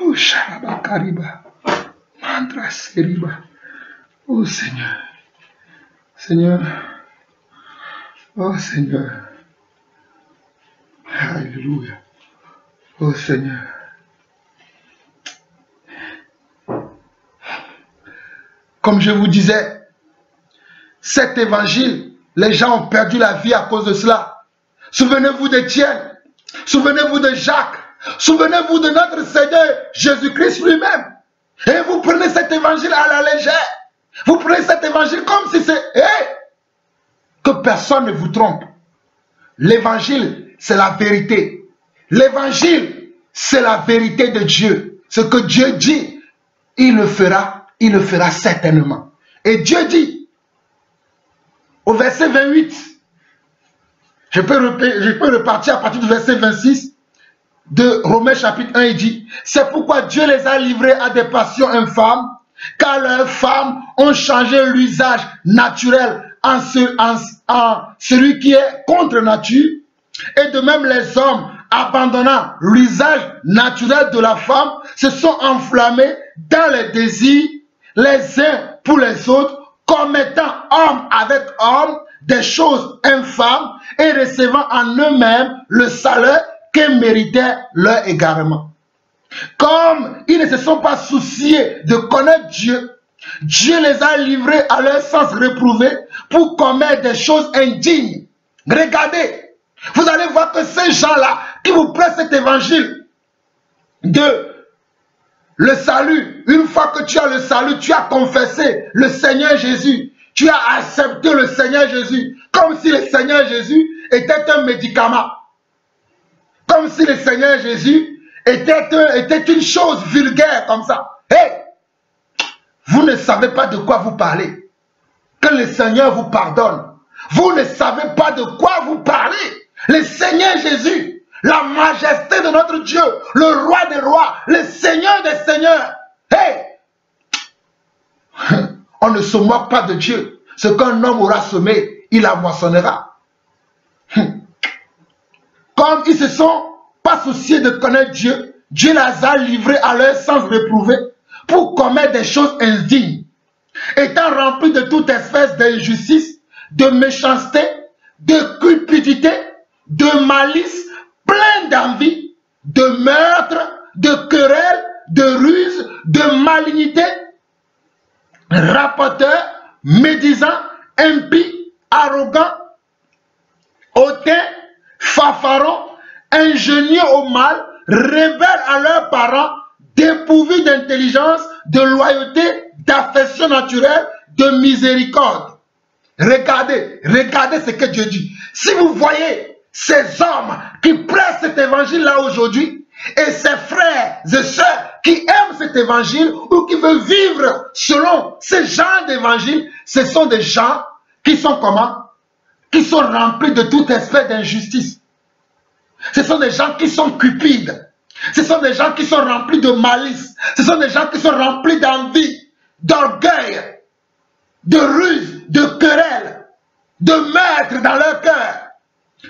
oh Sharaba Kariba, Mantra Seriba, oh Seigneur, Seigneur, oh Seigneur, Alléluia, oh Seigneur. Comme je vous disais, cet évangile, les gens ont perdu la vie à cause de cela. Souvenez-vous d'Étienne, souvenez-vous de Jacques, souvenez-vous de notre Seigneur Jésus-Christ lui-même. Et vous prenez cet évangile à la légère. Vous prenez cet évangile comme si c'est... que personne ne vous trompe. L'évangile, c'est la vérité. L'évangile, c'est la vérité de Dieu. Ce que Dieu dit, il le fera certainement. Et Dieu dit, au verset 28. Je peux repartir à partir du verset 26 de Romains chapitre 1, il dit, c'est pourquoi Dieu les a livrés à des passions infâmes, car leurs femmes ont changé l'usage naturel en celui qui est contre nature, et de même les hommes, abandonnant l'usage naturel de la femme, se sont enflammés dans les désirs les uns pour les autres, commettant homme avec homme des choses infâmes et recevant en eux-mêmes le salaire que méritait leur égarement. Comme ils ne se sont pas souciés de connaître Dieu, Dieu les a livrés à leur sens réprouvé pour commettre des choses indignes. Regardez, vous allez voir que ces gens-là qui vous prêtent cet évangile de le salut, une fois que tu as le salut, tu as confessé le Seigneur Jésus, tu as accepté le Seigneur Jésus, comme si le Seigneur Jésus était un médicament. Comme si le Seigneur Jésus était une chose vulgaire comme ça. Hey! Vous ne savez pas de quoi vous parlez. Que le Seigneur vous pardonne. Vous ne savez pas de quoi vous parlez. Le Seigneur Jésus, la majesté de notre Dieu, le roi des rois, le Seigneur des seigneurs. Hey! On ne se moque pas de Dieu. Ce qu'un homme aura semé, il la moissonnera. Comme ils ne se sont pas souciés de connaître Dieu, Dieu les a livrés à leur sens réprouvé pour commettre des choses indignes, étant remplis de toute espèce d'injustice, de méchanceté, de cupidité, de malice, plein d'envie, de meurtre, de querelle, de ruse, de malignité, rapporteurs, médisants, impies, arrogants, hautains, fanfarons, ingénieux au mal, rebelles à leurs parents, dépourvus d'intelligence, de loyauté, d'affection naturelle, de miséricorde. Regardez, regardez ce que Dieu dit. Si vous voyez ces hommes qui prêchent cet évangile-là aujourd'hui, et ces frères et sœurs qui aiment cet évangile ou qui veulent vivre selon ce genre d'évangile, ce sont des gens qui sont comment? Qui sont remplis de toute espèce d'injustice. Ce sont des gens qui sont cupides. Ce sont des gens qui sont remplis de malice. Ce sont des gens qui sont remplis d'envie, d'orgueil, de ruse, de querelle, de meurtre dans leur cœur.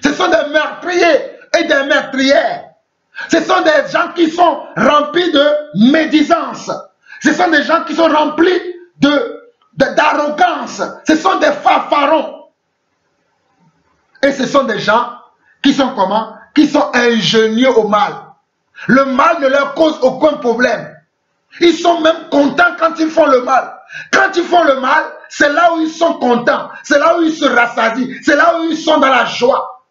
Ce sont des meurtriers et des meurtrières. Ce sont des gens qui sont remplis de médisance. Ce sont des gens qui sont remplis d'arrogance. Ce sont des fanfarons. Et ce sont des gens qui sont comment? Qui sont ingénieux au mal. Le mal ne leur cause aucun problème. Ils sont même contents quand ils font le mal. Quand ils font le mal, c'est là où ils sont contents. C'est là où ils se rassadient. C'est là où ils sont dans la joie.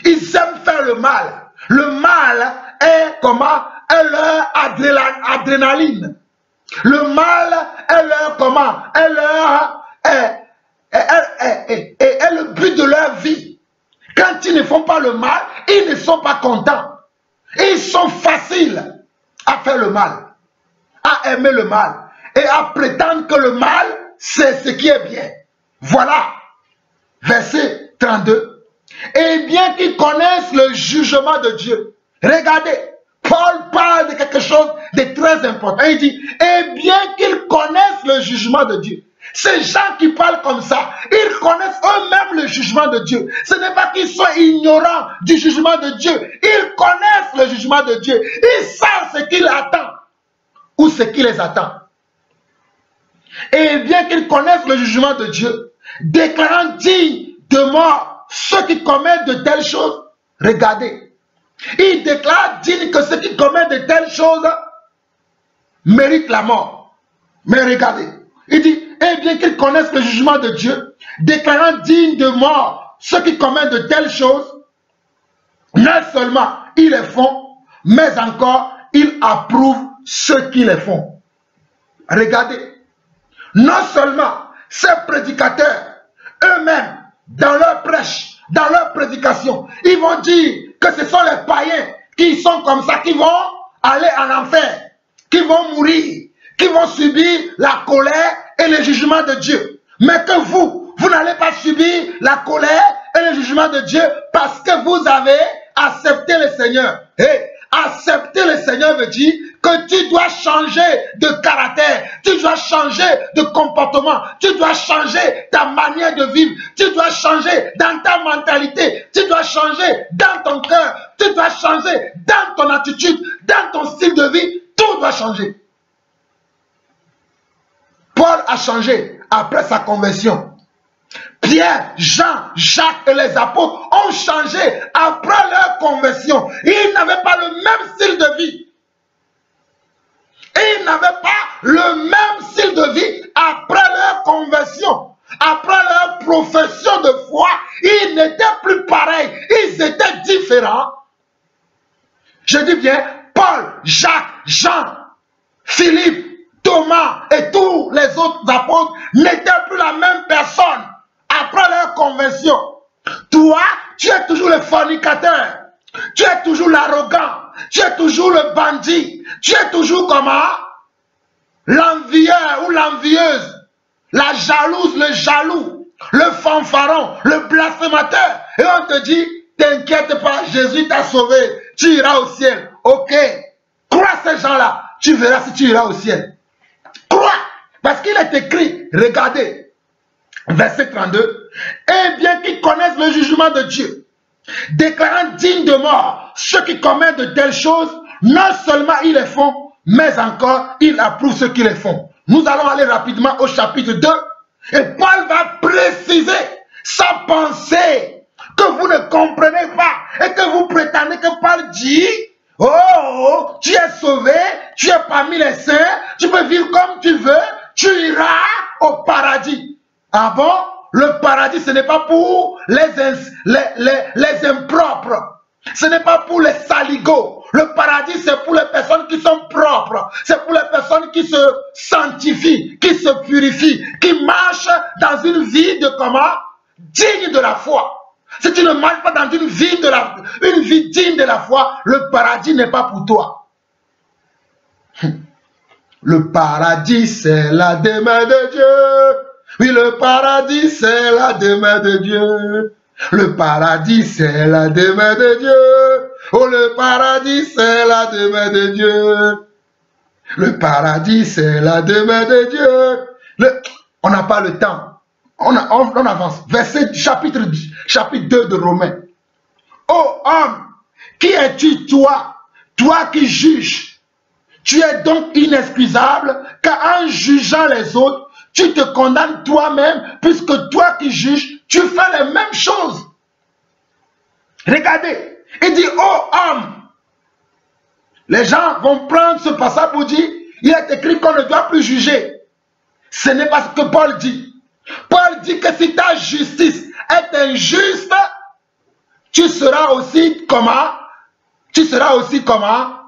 Ils aiment faire le mal. Le mal est comment? Est leur adrénaline. Le mal est leur comment? Est leur est le but de leur vie. Quand ils ne font pas le mal, ils ne sont pas contents. Ils sont faciles à faire le mal, à aimer le mal et à prétendre que le mal, c'est ce qui est bien. Voilà, verset 32. Et bien qu'ils connaissent le jugement de Dieu. Regardez, Paul parle de quelque chose de très important. Il dit, et bien qu'ils connaissent le jugement de Dieu. Ces gens qui parlent comme ça, ils connaissent eux-mêmes le jugement de Dieu. Ce n'est pas qu'ils soient ignorants du jugement de Dieu. Ils connaissent le jugement de Dieu. Ils savent ce qui les attend ou ce qui les attend. Et bien qu'ils connaissent le jugement de Dieu, déclarant dignes de mort ceux qui commettent de telles choses, regardez, ils déclarent dignes que ceux qui commettent de telles choses méritent la mort. Mais regardez, il dit, et bien qu'ils connaissent le jugement de Dieu, déclarant dignes de mort ceux qui commettent de telles choses, non seulement ils les font, mais encore ils approuvent ceux qui les font. Regardez, non seulement ces prédicateurs, eux-mêmes, dans leur prêche, dans leur prédication, ils vont dire que ce sont les païens qui sont comme ça, qui vont aller en enfer, qui vont mourir, qui vont subir la colère et le jugement de Dieu. Mais que vous vous n'allez pas subir la colère et le jugement de Dieu parce que vous avez accepté le Seigneur. Hey, accepter le Seigneur veut dire que tu dois changer de caractère, tu dois changer de comportement, tu dois changer ta manière de vivre, tu dois changer dans ta mentalité, tu dois changer dans ton cœur, tu dois changer dans ton attitude, dans ton style de vie, tout doit changer. Paul a changé après sa conversion. Pierre, Jean, Jacques et les apôtres ont changé après leur conversion. Ils n'avaient pas le même style de vie. Ils n'avaient pas le même style de vie après leur conversion. Après leur profession de foi, ils n'étaient plus pareils. Ils étaient différents. Je dis bien, Paul, Jacques, Jean, Philippe, Thomas et tous les autres apôtres n'étaient plus la même personne après leur conversion. Toi, tu es toujours le fornicateur, tu es toujours l'arrogant, tu es toujours le bandit, tu es toujours comment? L'envieur ou l'envieuse, la jalouse, le jaloux, le fanfaron, le blasphémateur. Et on te dit, t'inquiète pas, Jésus t'a sauvé, tu iras au ciel. Ok, crois ces gens-là, tu verras si tu iras au ciel. Crois, parce qu'il est écrit, regardez, verset 32, et bien qu'ils connaissent le jugement de Dieu, déclarant dignes de mort ceux qui commettent de telles choses, non seulement ils les font, mais encore ils approuvent ceux qui les font. Nous allons aller rapidement au chapitre 2, et Paul va préciser sa pensée, que vous ne comprenez pas, et que vous prétendez que Paul dit, oh, tu es sauvé, tu es parmi les saints, tu peux vivre comme tu veux, tu iras au paradis. Ah bon? Le paradis, ce n'est pas pour les impropres. Ce n'est pas pour les saligots. Le paradis, c'est pour les personnes qui sont propres. C'est pour les personnes qui se sanctifient, qui se purifient, qui marchent dans une vie de comment? Digne de la foi. Si tu ne marches pas dans une vie digne de la foi, le paradis n'est pas pour toi. Le paradis, c'est la demeure de Dieu. Oui, le paradis, c'est la demeure de Dieu. Le paradis, c'est la demeure de Dieu. Oh, le paradis, c'est la demeure de Dieu. Le paradis, c'est la demeure de Dieu. On n'a pas le temps. On avance. Verset chapitre 2 de Romains. Ô homme, qui es-tu toi? Toi qui juges. Tu es donc inexcusable, car en jugeant les autres, tu te condamnes toi-même, puisque toi qui juges, tu fais les mêmes choses. Regardez, il dit, ô homme. Les gens vont prendre ce passage pour dire, il est écrit qu'on ne doit plus juger. Ce n'est pas ce que Paul dit. Paul dit que si ta justice est injuste, tu seras aussi comment? Tu seras aussi comment?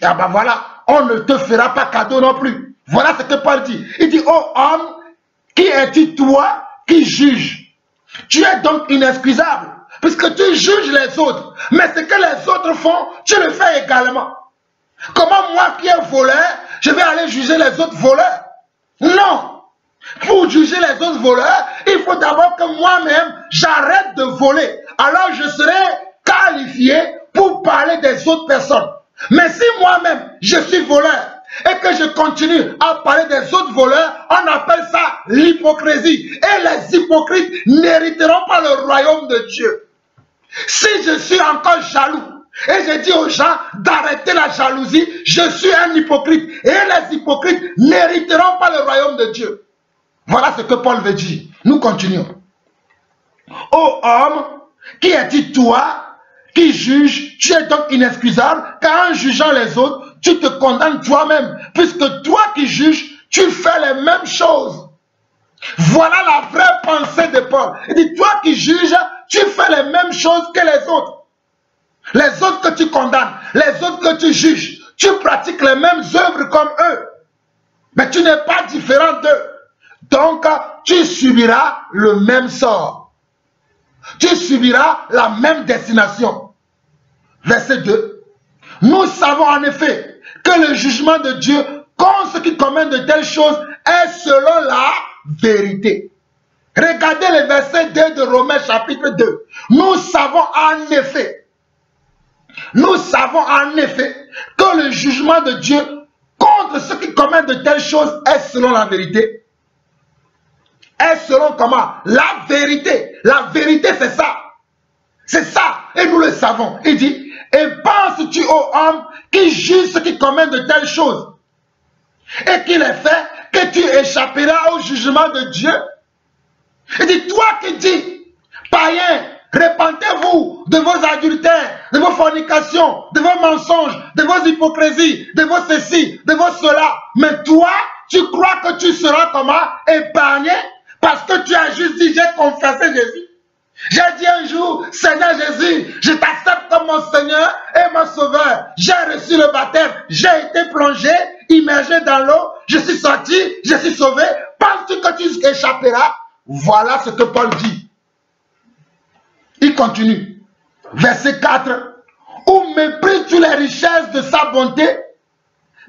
Ah ben voilà, on ne te fera pas cadeau non plus. Voilà ce que Paul dit. Il dit, oh homme, qui es-tu toi qui juge? Tu es donc inexcusable, puisque tu juges les autres. Mais ce que les autres font, tu le fais également. Comment moi qui est voleur, je vais aller juger les autres voleurs? Non. Pour juger les autres voleurs, il faut d'abord que moi-même, j'arrête de voler. Alors je serai qualifié pour parler des autres personnes. Mais si moi-même, je suis voleur et que je continue à parler des autres voleurs, on appelle ça l'hypocrisie. Et les hypocrites n'hériteront pas le royaume de Dieu. Si je suis encore jaloux, et je dis aux gens d'arrêter la jalousie, je suis un hypocrite. Et les hypocrites n'hériteront pas le royaume de Dieu. Voilà ce que Paul veut dire. Nous continuons. Ô homme, qui es-tu toi qui juge? Tu es donc inexcusable, car en jugeant les autres, tu te condamnes toi-même, puisque toi qui juges, tu fais les mêmes choses. Voilà la vraie pensée de Paul. Il dit, toi qui juges, tu fais les mêmes choses que les autres. Les autres que tu condamnes, les autres que tu juges, tu pratiques les mêmes œuvres comme eux. Mais tu n'es pas différent d'eux. Donc, tu subiras le même sort. Tu subiras la même destination. Verset 2. Nous savons en effet que le jugement de Dieu contre ceux qui commettent de telles choses est selon la vérité. Regardez le verset 2 de Romains chapitre 2. Nous savons en effet que le jugement de Dieu contre ceux qui commettent de telles choses est selon la vérité. Est selon comment? La vérité. La vérité, c'est ça. C'est ça. Et nous le savons. Il dit, et penses-tu ô homme qui juge ceux qui commettent de telles choses et qui les fait, que tu échapperas au jugement de Dieu? Il dit, toi qui dis, païens, repentez-vous de vos adultères, de vos fornications, de vos mensonges, de vos hypocrisies, de vos ceci, de vos cela. Mais toi, tu crois que tu seras comment? Épargné parce que tu as juste dit, j'ai confessé Jésus. J'ai dit un jour, Seigneur Jésus, je t'accepte comme mon Seigneur et mon Sauveur. J'ai reçu le baptême, j'ai été plongé, immergé dans l'eau, je suis sorti, je suis sauvé. Penses-tu que tu échapperas? Voilà ce que Paul dit. Il continue. Verset 4. Où méprises-tu les richesses de sa bonté,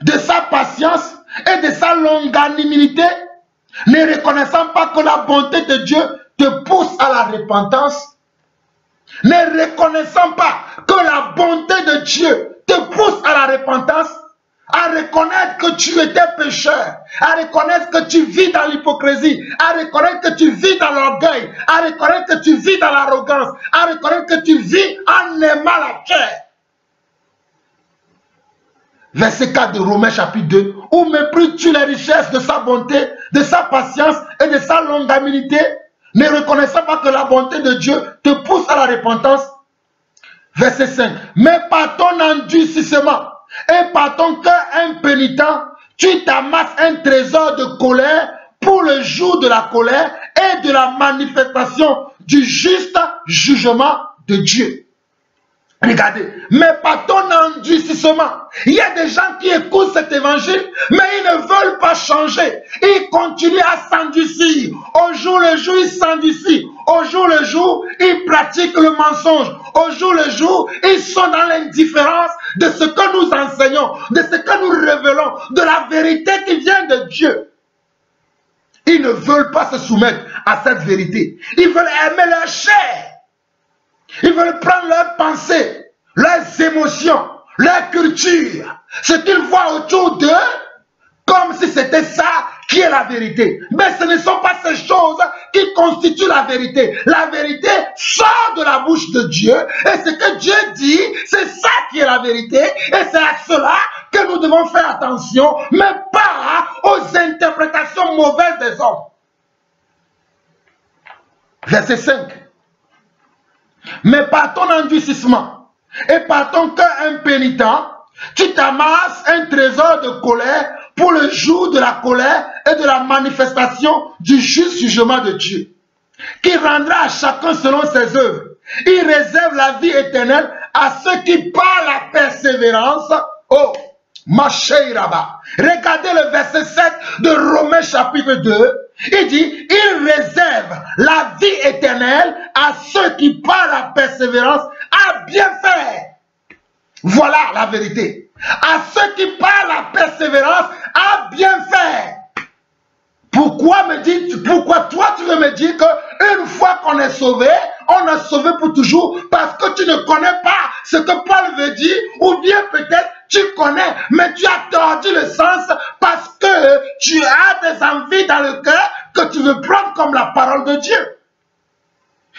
de sa patience et de sa longanimité, ne reconnaissant pas que la bonté de Dieu te pousse à la repentance? Ne reconnaissant pas que la bonté de Dieu te pousse à la repentance, à reconnaître que tu étais pécheur, à reconnaître que tu vis dans l'hypocrisie, à reconnaître que tu vis dans l'orgueil, à reconnaître que tu vis dans l'arrogance, à reconnaître que tu vis en aimant la chair. Verset 4 de Romains chapitre 2. Où méprises-tu les richesses de sa bonté, de sa patience et de sa longanimité, ne reconnaissant pas que la bonté de Dieu te pousse à la repentance? Verset 5. Mais par ton endurcissement et par ton cœur impénitent, tu t'amasses un trésor de colère pour le jour de la colère et de la manifestation du juste jugement de Dieu. Regardez, mais par ton endurcissement, il y a des gens qui écoutent cet évangile, mais ils ne veulent pas changer. Ils continuent à s'endurcir. Au jour le jour, ils s'endurcissent. Au jour le jour, ils pratiquent le mensonge. Au jour le jour, ils sont dans l'indifférence de ce que nous enseignons, de ce que nous révélons, de la vérité qui vient de Dieu. Ils ne veulent pas se soumettre à cette vérité. Ils veulent aimer leur chair. Ils veulent prendre leurs pensées, leurs émotions, leur culture, ce qu'ils voient autour d'eux, comme si c'était ça qui est la vérité. Mais ce ne sont pas ces choses qui constituent la vérité. La vérité sort de la bouche de Dieu, et ce que Dieu dit, c'est ça qui est la vérité, et c'est à cela que nous devons faire attention, mais pas aux interprétations mauvaises des hommes. Verset 5. Mais par ton endurcissement et par ton cœur impénitent, tu t'amasses un trésor de colère pour le jour de la colère et de la manifestation du juste jugement de Dieu, qui rendra à chacun selon ses œuvres. Il réserve la vie éternelle à ceux qui, par la persévérance, regardez le verset 7 de Romains chapitre 2. Il dit, il réserve la vie éternelle à ceux qui, par la persévérance, a bien fait. Voilà la vérité. À ceux qui, par la persévérance, a bien fait. Pourquoi toi tu veux me dire qu'une fois qu'on est sauvé, on est sauvé pour toujours parce que tu ne connais pas ce que Paul veut dire, ou bien peut-être tu connais, mais tu as tordu le sens parce que tu as des envies dans le cœur que tu veux prendre comme la parole de Dieu.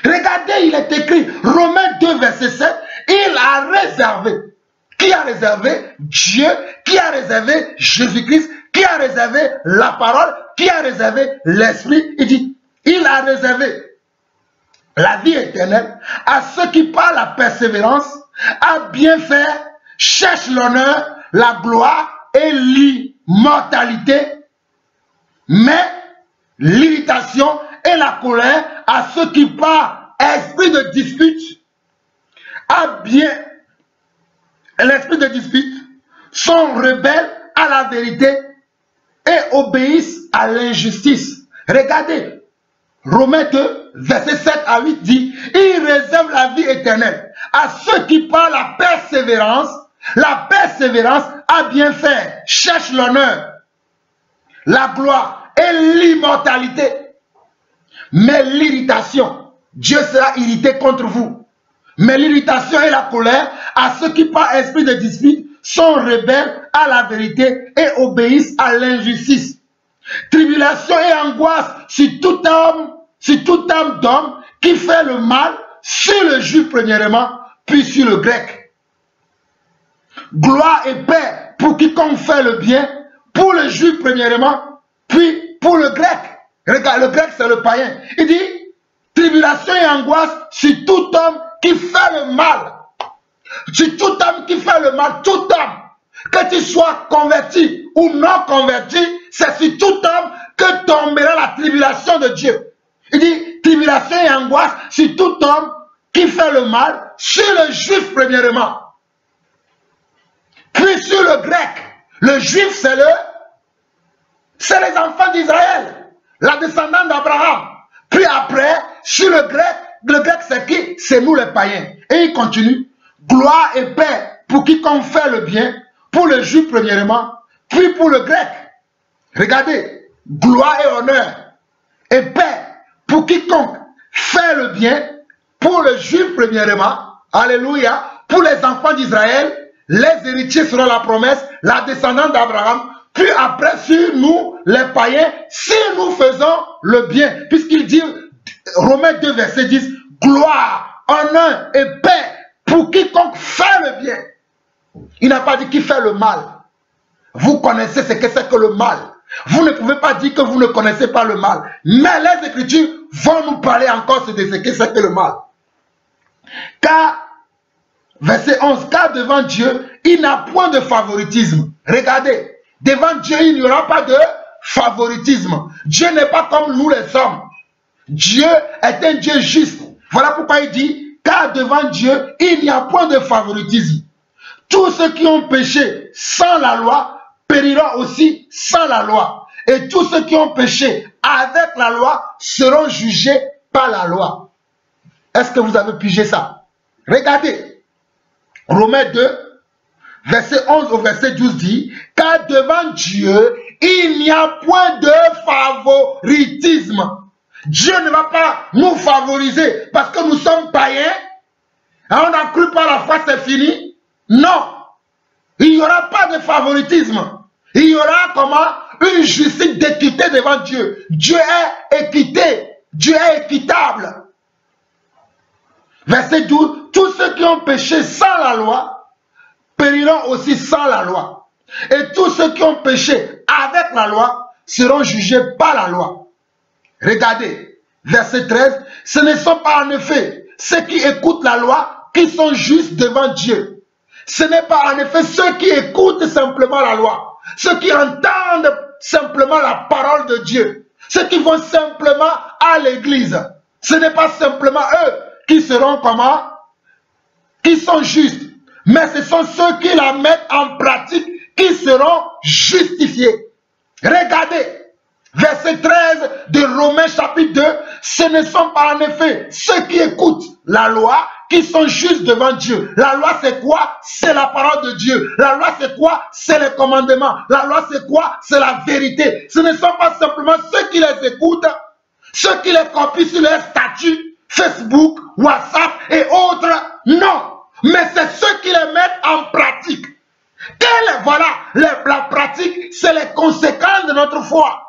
Regardez, il est écrit, Romains 2, verset 7, il a réservé. Qui a réservé? Dieu. Qui a réservé? Jésus-Christ. Qui a réservé la parole? Qui a réservé l'esprit? Il dit, il a réservé la vie éternelle à ceux qui, par la persévérance, à bien faire, cherchent l'honneur, la gloire et l'immortalité, mais l'irritation et la colère à ceux qui, par esprit de dispute, l'esprit de dispute, sont rebelles à la vérité et obéissent à l'injustice. Regardez, Romains 2, verset 7 à 8 dit, il réserve la vie éternelle à ceux qui, par la persévérance à bien faire, cherchent l'honneur, la gloire et l'immortalité, Mais l'irritation, Dieu sera irrité contre vous. Mais l'irritation et la colère à ceux qui par esprit de dispute sont rebelles à la vérité et obéissent à l'injustice. Tribulation et angoisse sur toute âme d'homme qui fait le mal, sur le juif premièrement, puis sur le grec. Gloire et paix pour quiconque fait le bien, pour le juif premièrement, puis pour le grec. Regarde, le grec c'est le païen. Il dit, tribulation et angoisse sur tout homme qui fait le mal. Sur tout homme qui fait le mal, tout homme, que tu sois converti ou non converti, c'est sur tout homme que tombera la tribulation de Dieu. Il dit, tribulation et angoisse sur tout homme qui fait le mal, sur le juif premièrement, puis sur le grec. Le juif c'est les enfants d'Israël, la descendante d'Abraham. Puis après, sur le grec c'est qui? C'est nous les païens. Et il continue, gloire et paix pour quiconque fait le bien, pour le juif premièrement, puis pour le grec. Regardez, gloire et honneur et paix pour quiconque fait le bien, pour le juif premièrement, alléluia, pour les enfants d'Israël, les héritiers seront la promesse, la descendante d'Abraham, puis après sur nous, les païens, si nous faisons le bien, puisqu'il dit, Romains 2, verset 10, gloire, honneur et paix pour quiconque fait le bien. Il n'a pas dit qui fait le mal. Vous connaissez ce que c'est que le mal. Vous ne pouvez pas dire que vous ne connaissez pas le mal. Mais les Écritures vont nous parler encore de ce que c'est que le mal. Car, verset 11, car devant Dieu, il n'a point de favoritisme. Regardez, devant Dieu, il n'y aura pas de favoritisme. Dieu n'est pas comme nous les hommes. Dieu est un Dieu juste. Voilà pourquoi il dit, car devant Dieu, il n'y a point de favoritisme. Tous ceux qui ont péché sans la loi périront aussi sans la loi. Et tous ceux qui ont péché avec la loi seront jugés par la loi. Est-ce que vous avez pigé ça? Regardez, Romains 2, verset 11 au verset 12 dit, car devant Dieu, il n'y a point de favoritisme. Dieu ne va pas nous favoriser parce que nous sommes païens. On a cru par la foi, c'est fini. Non, il n'y aura pas de favoritisme. Il y aura comment? Une justice d'équité devant Dieu. Dieu est équité. Dieu est équitable. Verset 12. Tous ceux qui ont péché sans la loi périront aussi sans la loi. Et tous ceux qui ont péché avec la loi seront jugés par la loi. Regardez, verset 13. Ce ne sont pas en effet ceux qui écoutent la loi qui sont justes devant Dieu. Ce n'est pas en effet ceux qui écoutent simplement la loi, ceux qui entendent simplement la parole de Dieu, ceux qui vont simplement à l'église. Ce n'est pas simplement eux qui seront comment? Qui sont justes, mais ce sont ceux qui la mettent en pratique qui seront justifiés. Regardez, verset 13 de Romains chapitre 2, ce ne sont pas en effet ceux qui écoutent la loi qui sont justes devant Dieu. La loi c'est quoi? C'est la parole de Dieu. La loi c'est quoi? C'est les commandements. La loi c'est quoi? C'est la vérité. Ce ne sont pas simplement ceux qui les écoutent, ceux qui les copient sur leurs statuts, Facebook, WhatsApp et autres. Non, mais c'est ceux qui les mettent en pratique. Voilà, la pratique, c'est les conséquences de notre foi.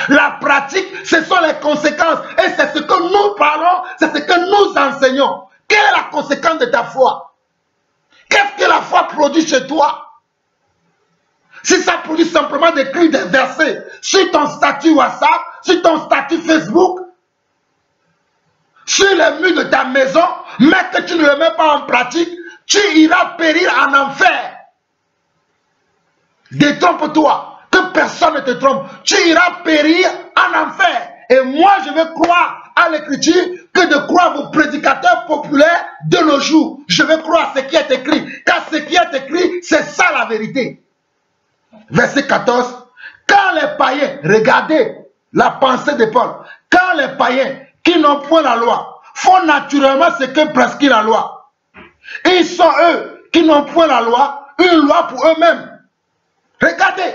La pratique, ce sont les conséquences. Et c'est ce que nous parlons, c'est ce que nous enseignons. Quelle est la conséquence de ta foi? Qu'est-ce que la foi produit chez toi? Si ça produit simplement d'écrire des versets sur ton statut WhatsApp, sur ton statut Facebook, sur les murs de ta maison, mais que tu ne le mets pas en pratique, tu iras périr en enfer. Détrompe-toi, que personne ne te trompe. Tu iras périr en enfer. Et moi, je vais croire à l'écriture que de croire vos prédicateurs populaires de nos jours. Je vais croire à ce qui est écrit. Car ce qui est écrit, c'est ça la vérité. Verset 14. Quand les païens, regardez la pensée de Paul. Quand les païens qui n'ont point la loi font naturellement ce que prescrit la loi. Et ils sont eux qui n'ont point la loi, une loi pour eux-mêmes. Regardez,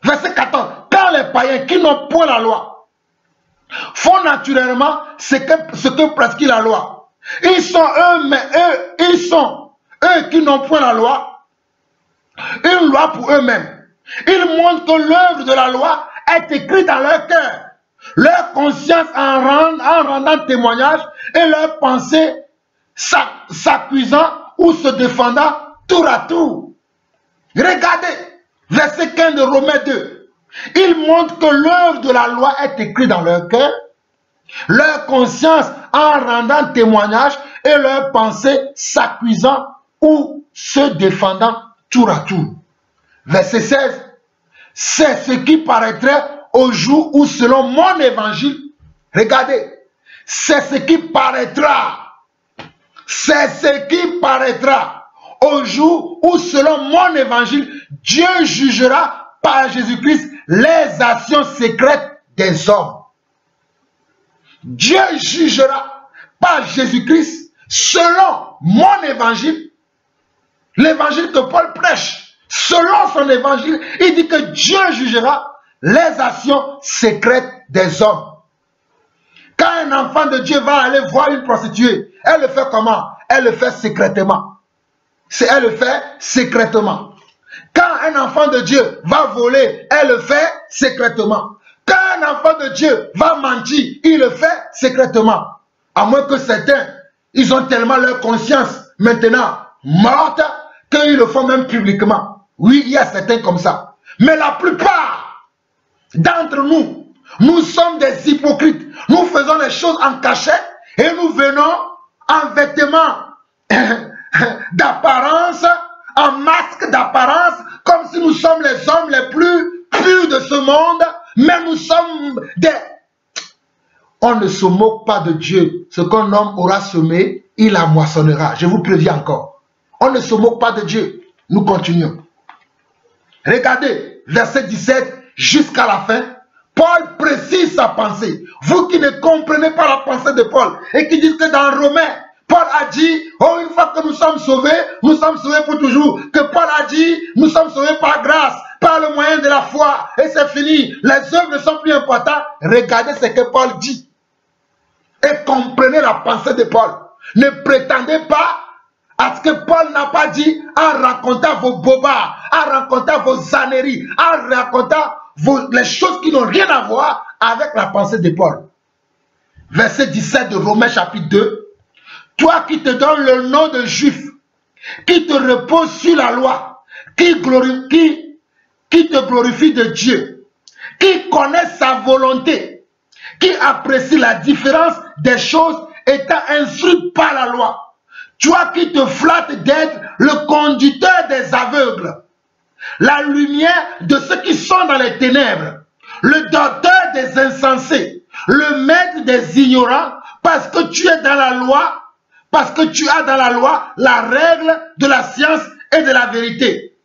verset 14. Quand les païens qui n'ont point la loi font naturellement ce que prescrit la loi. Ils sont eux qui n'ont point la loi, une loi pour eux-mêmes. Ils montrent que l'œuvre de la loi est écrite dans leur cœur. Leur conscience en rendant témoignage et leur pensée s'accusant ou se défendant tour à tour. Regardez, verset 15 de Romains 2. Ils montrent que l'œuvre de la loi est écrite dans leur cœur, leur conscience en rendant témoignage et leur pensée s'accusant ou se défendant tour à tour. Verset 16. C'est ce qui paraîtrait au jour où, selon mon évangile, regardez, c'est ce qui paraîtra. C'est ce qui paraîtra au jour où, selon mon évangile, Dieu jugera par Jésus-Christ les actions secrètes des hommes. Dieu jugera par Jésus-Christ selon mon évangile, l'évangile que Paul prêche. Selon son évangile, il dit que Dieu jugera les actions secrètes des hommes. Quand un enfant de Dieu va aller voir une prostituée, elle le fait comment? Elle le fait secrètement. Elle le fait secrètement. Quand un enfant de Dieu va voler, elle le fait secrètement. Quand un enfant de Dieu va mentir, il le fait secrètement. À moins que certains, ils ont tellement leur conscience maintenant morte qu'ils le font même publiquement. Oui, il y a certains comme ça. Mais la plupart d'entre nous, nous sommes des hypocrites. Nous faisons les choses en cachette et nous venons en vêtements d'apparence, en masque d'apparence, comme si nous sommes les hommes les plus purs de ce monde, mais nous sommes des... On ne se moque pas de Dieu. Ce qu'un homme aura semé, il la moissonnera. Je vous préviens encore. On ne se moque pas de Dieu. Nous continuons. Regardez, verset 17 jusqu'à la fin. Paul précise sa pensée. Vous qui ne comprenez pas la pensée de Paul et qui dites que dans Romains, Paul a dit, oh, une fois que nous sommes sauvés pour toujours. Que Paul a dit, nous sommes sauvés par grâce, par le moyen de la foi, et c'est fini. Les œuvres ne sont plus importantes. Regardez ce que Paul dit. Et comprenez la pensée de Paul. Ne prétendez pas à ce que Paul n'a pas dit en racontant vos bobards, en racontant vos âneries, en racontant les choses qui n'ont rien à voir avec la pensée de Paul. Verset 17 de Romains chapitre 2. Toi qui te donnes le nom de juif, qui te repose sur la loi, qui te glorifie de Dieu, qui connaît sa volonté, qui apprécie la différence des choses étant instruit par la loi. Toi qui te flattes d'être le conducteur des aveugles, la lumière de ceux qui sont dans les ténèbres, le docteur des insensés, le maître des ignorants, parce que tu es dans la loi, parce que tu as dans la loi la règle de la science et de la vérité.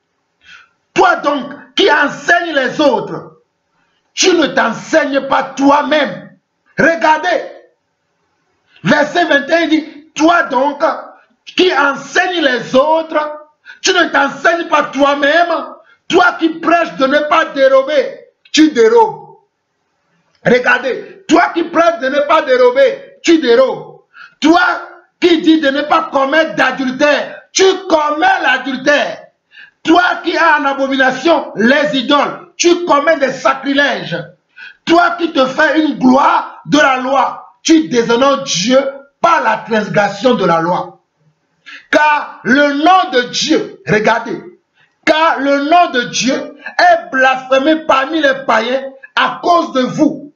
Toi donc qui enseignes les autres, tu ne t'enseignes pas toi-même. Regardez, verset 21 dit, toi donc qui enseignes les autres, tu ne t'enseignes pas toi-même. Toi qui prêches de ne pas dérober, tu dérobes. Regardez, toi qui prêches de ne pas dérober, tu dérobes. Toi qui dis de ne pas commettre d'adultère, tu commets l'adultère. Toi qui as en abomination les idoles, tu commets des sacrilèges. Toi qui te fais une gloire de la loi, tu déshonores Dieu par la transgression de la loi. Car le nom de Dieu, regardez, car le nom de Dieu est blasphémé parmi les païens à cause de vous.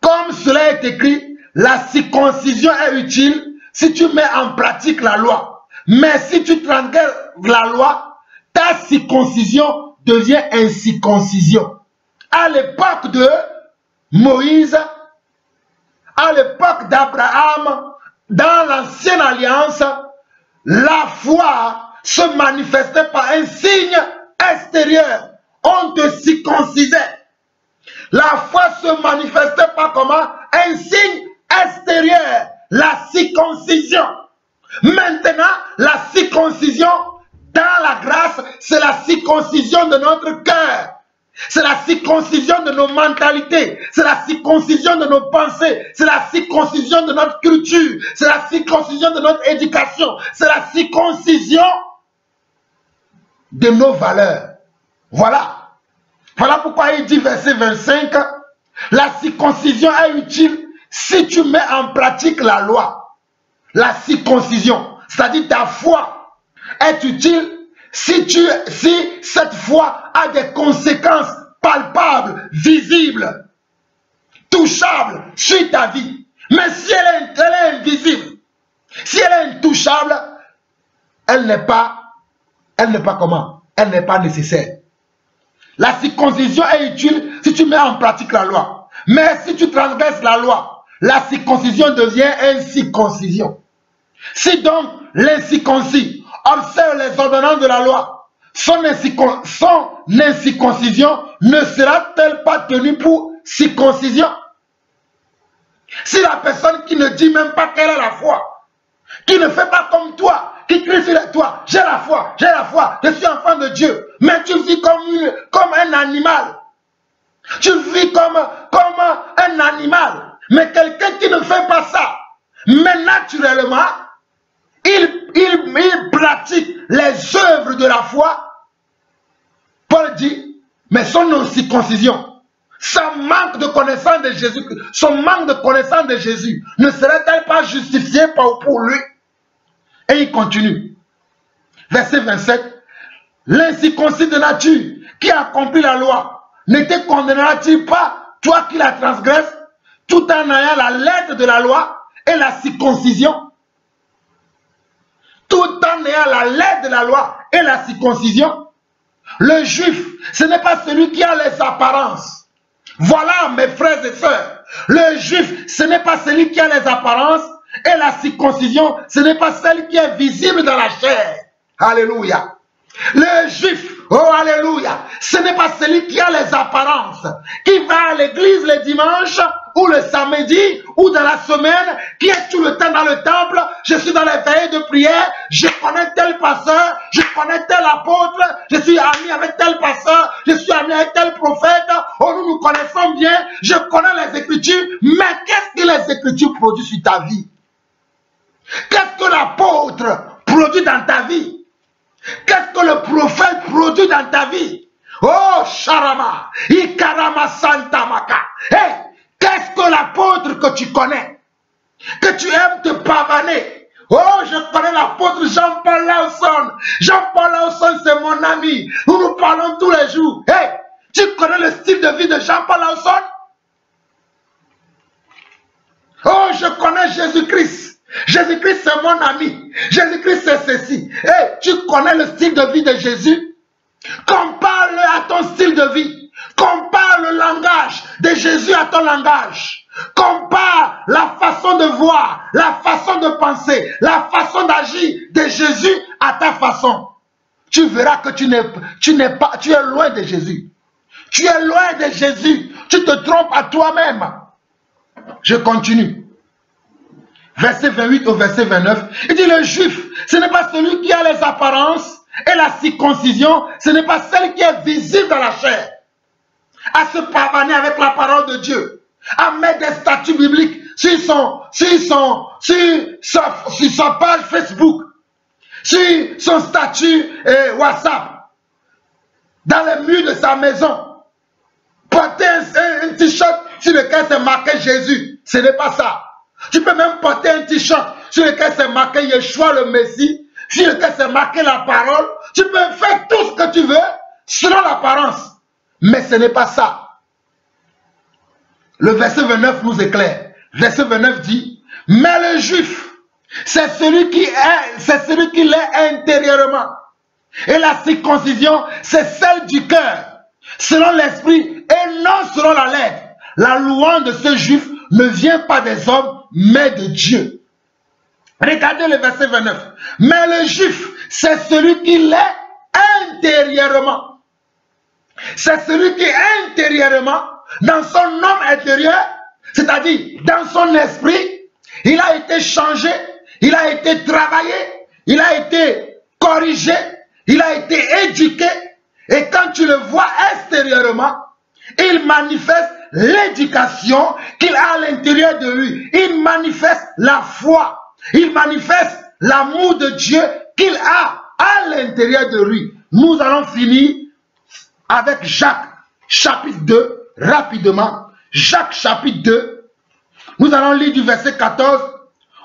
Comme cela est écrit, la circoncision est utile si tu mets en pratique la loi. Mais si tu transgresses la loi, ta circoncision devient incirconcision. À l'époque de Moïse, à l'époque d'Abraham, dans l'ancienne alliance, la foi se manifestait par un signe extérieur. On te circoncisait. La foi se manifestait par comment? Un signe extérieur. La circoncision. Maintenant, la circoncision dans la grâce, c'est la circoncision de notre cœur. C'est la circoncision de nos mentalités. C'est la circoncision de nos pensées. C'est la circoncision de notre culture. C'est la circoncision de notre éducation. C'est la circoncision de nos valeurs. Voilà. Voilà pourquoi il dit, verset 25, la circoncision est utile si tu mets en pratique la loi. La circoncision, c'est-à-dire ta foi, est utile si cette foi a des conséquences palpables, visibles, touchables sur ta vie. Mais si elle est invisible, si elle est intouchable, elle n'est pas comment? Elle n'est pas nécessaire. La circoncision est utile si tu mets en pratique la loi. Mais si tu transgresses la loi, la circoncision devient incirconcision. Si donc l'incirconcis observe les ordonnances de la loi, son incirconcision ne sera-t-elle pas tenue pour circoncision? Si la personne qui ne dit même pas qu'elle a la foi, qui ne fait pas comme toi, qui crie sur toi, j'ai la foi, je suis enfant de Dieu, mais tu vis comme un animal. Tu vis comme un animal. Mais quelqu'un qui ne fait pas ça, mais naturellement, il pratique les œuvres de la foi. Paul dit, mais son incirconcision, son manque de connaissance de Jésus, son manque de connaissance de Jésus, ne serait-elle pas justifiée pour lui? Et il continue. Verset 27. L'incirconcis de nature qui accomplit la loi, ne te condamnera-t-il pas, toi qui la transgresses, tout en ayant la lettre de la loi et la circoncision? Tout en ayant la lettre de la loi et la circoncision. Le juif, ce n'est pas celui qui a les apparences. Voilà, mes frères et sœurs. Le juif, ce n'est pas celui qui a les apparences. Et la circoncision, ce n'est pas celle qui est visible dans la chair. Alléluia. Le juif, oh alléluia, ce n'est pas celui qui a les apparences, qui va à l'église le dimanche ou le samedi ou dans la semaine, qui est tout le temps dans le temple. Je suis dans les veillées de prière, je connais tel pasteur, je connais tel apôtre, je suis ami avec tel pasteur, je suis ami avec tel prophète. Oh, nous nous connaissons bien, je connais les Écritures, mais qu'est-ce que les Écritures produisent sur ta vie? Qu'est-ce que l'apôtre produit dans ta vie? Qu'est-ce que le prophète produit dans ta vie? Oh, Sharama, Ikarama Santamaka. Hey, qu'est-ce que l'apôtre que tu connais? Que tu aimes te pavaner? Oh, je connais l'apôtre Jean-Paul Lawson. Jean-Paul Lawson, c'est mon ami. Nous nous parlons tous les jours. Hey, tu connais le style de vie de Jean-Paul Lawson? Oh, je connais Jésus-Christ. Jésus-Christ, c'est mon ami. Jésus-Christ, c'est ceci. Hey, tu connais le style de vie de Jésus? Compare-le à ton style de vie. Compare le langage de Jésus à ton langage. Compare la façon de voir, la façon de penser, la façon d'agir de Jésus à ta façon. Tu verras que tu es loin de Jésus. Tu es loin de Jésus. Tu te trompes à toi-même. Je continue. Verset 28 au verset 29, il dit le juif, ce n'est pas celui qui a les apparences, et la circoncision, ce n'est pas celle qui est visible dans la chair. À se pavaner avec la parole de Dieu, à mettre des statuts bibliques sur sa page Facebook, sur son statut WhatsApp, dans les murs de sa maison, porter un t-shirt sur lequel c'est marqué Jésus. Ce n'est pas ça. Tu peux même porter un t-shirt sur lequel c'est marqué Yeshua le Messie, sur lequel c'est marqué la parole. Tu peux faire tout ce que tu veux selon l'apparence. Mais ce n'est pas ça. Le verset 29 nous éclaire. Verset 29 dit, mais le juif, c'est celui qui l'est intérieurement. Et la circoncision, c'est celle du cœur, selon l'esprit et non selon la lettre. La louange de ce juif ne vient pas des hommes, mais de Dieu. Regardez le verset 29. Mais le juif, c'est celui qui l'est intérieurement. C'est celui qui est intérieurement, dans son homme intérieur, c'est-à-dire dans son esprit, il a été changé, il a été travaillé, il a été corrigé, il a été éduqué. Et quand tu le vois extérieurement, il manifeste l'éducation qu'il a à l'intérieur de lui. Il manifeste la foi. Il manifeste l'amour de Dieu qu'il a à l'intérieur de lui. Nous allons finir avec Jacques, chapitre 2, rapidement. Jacques, chapitre 2. Nous allons lire du verset 14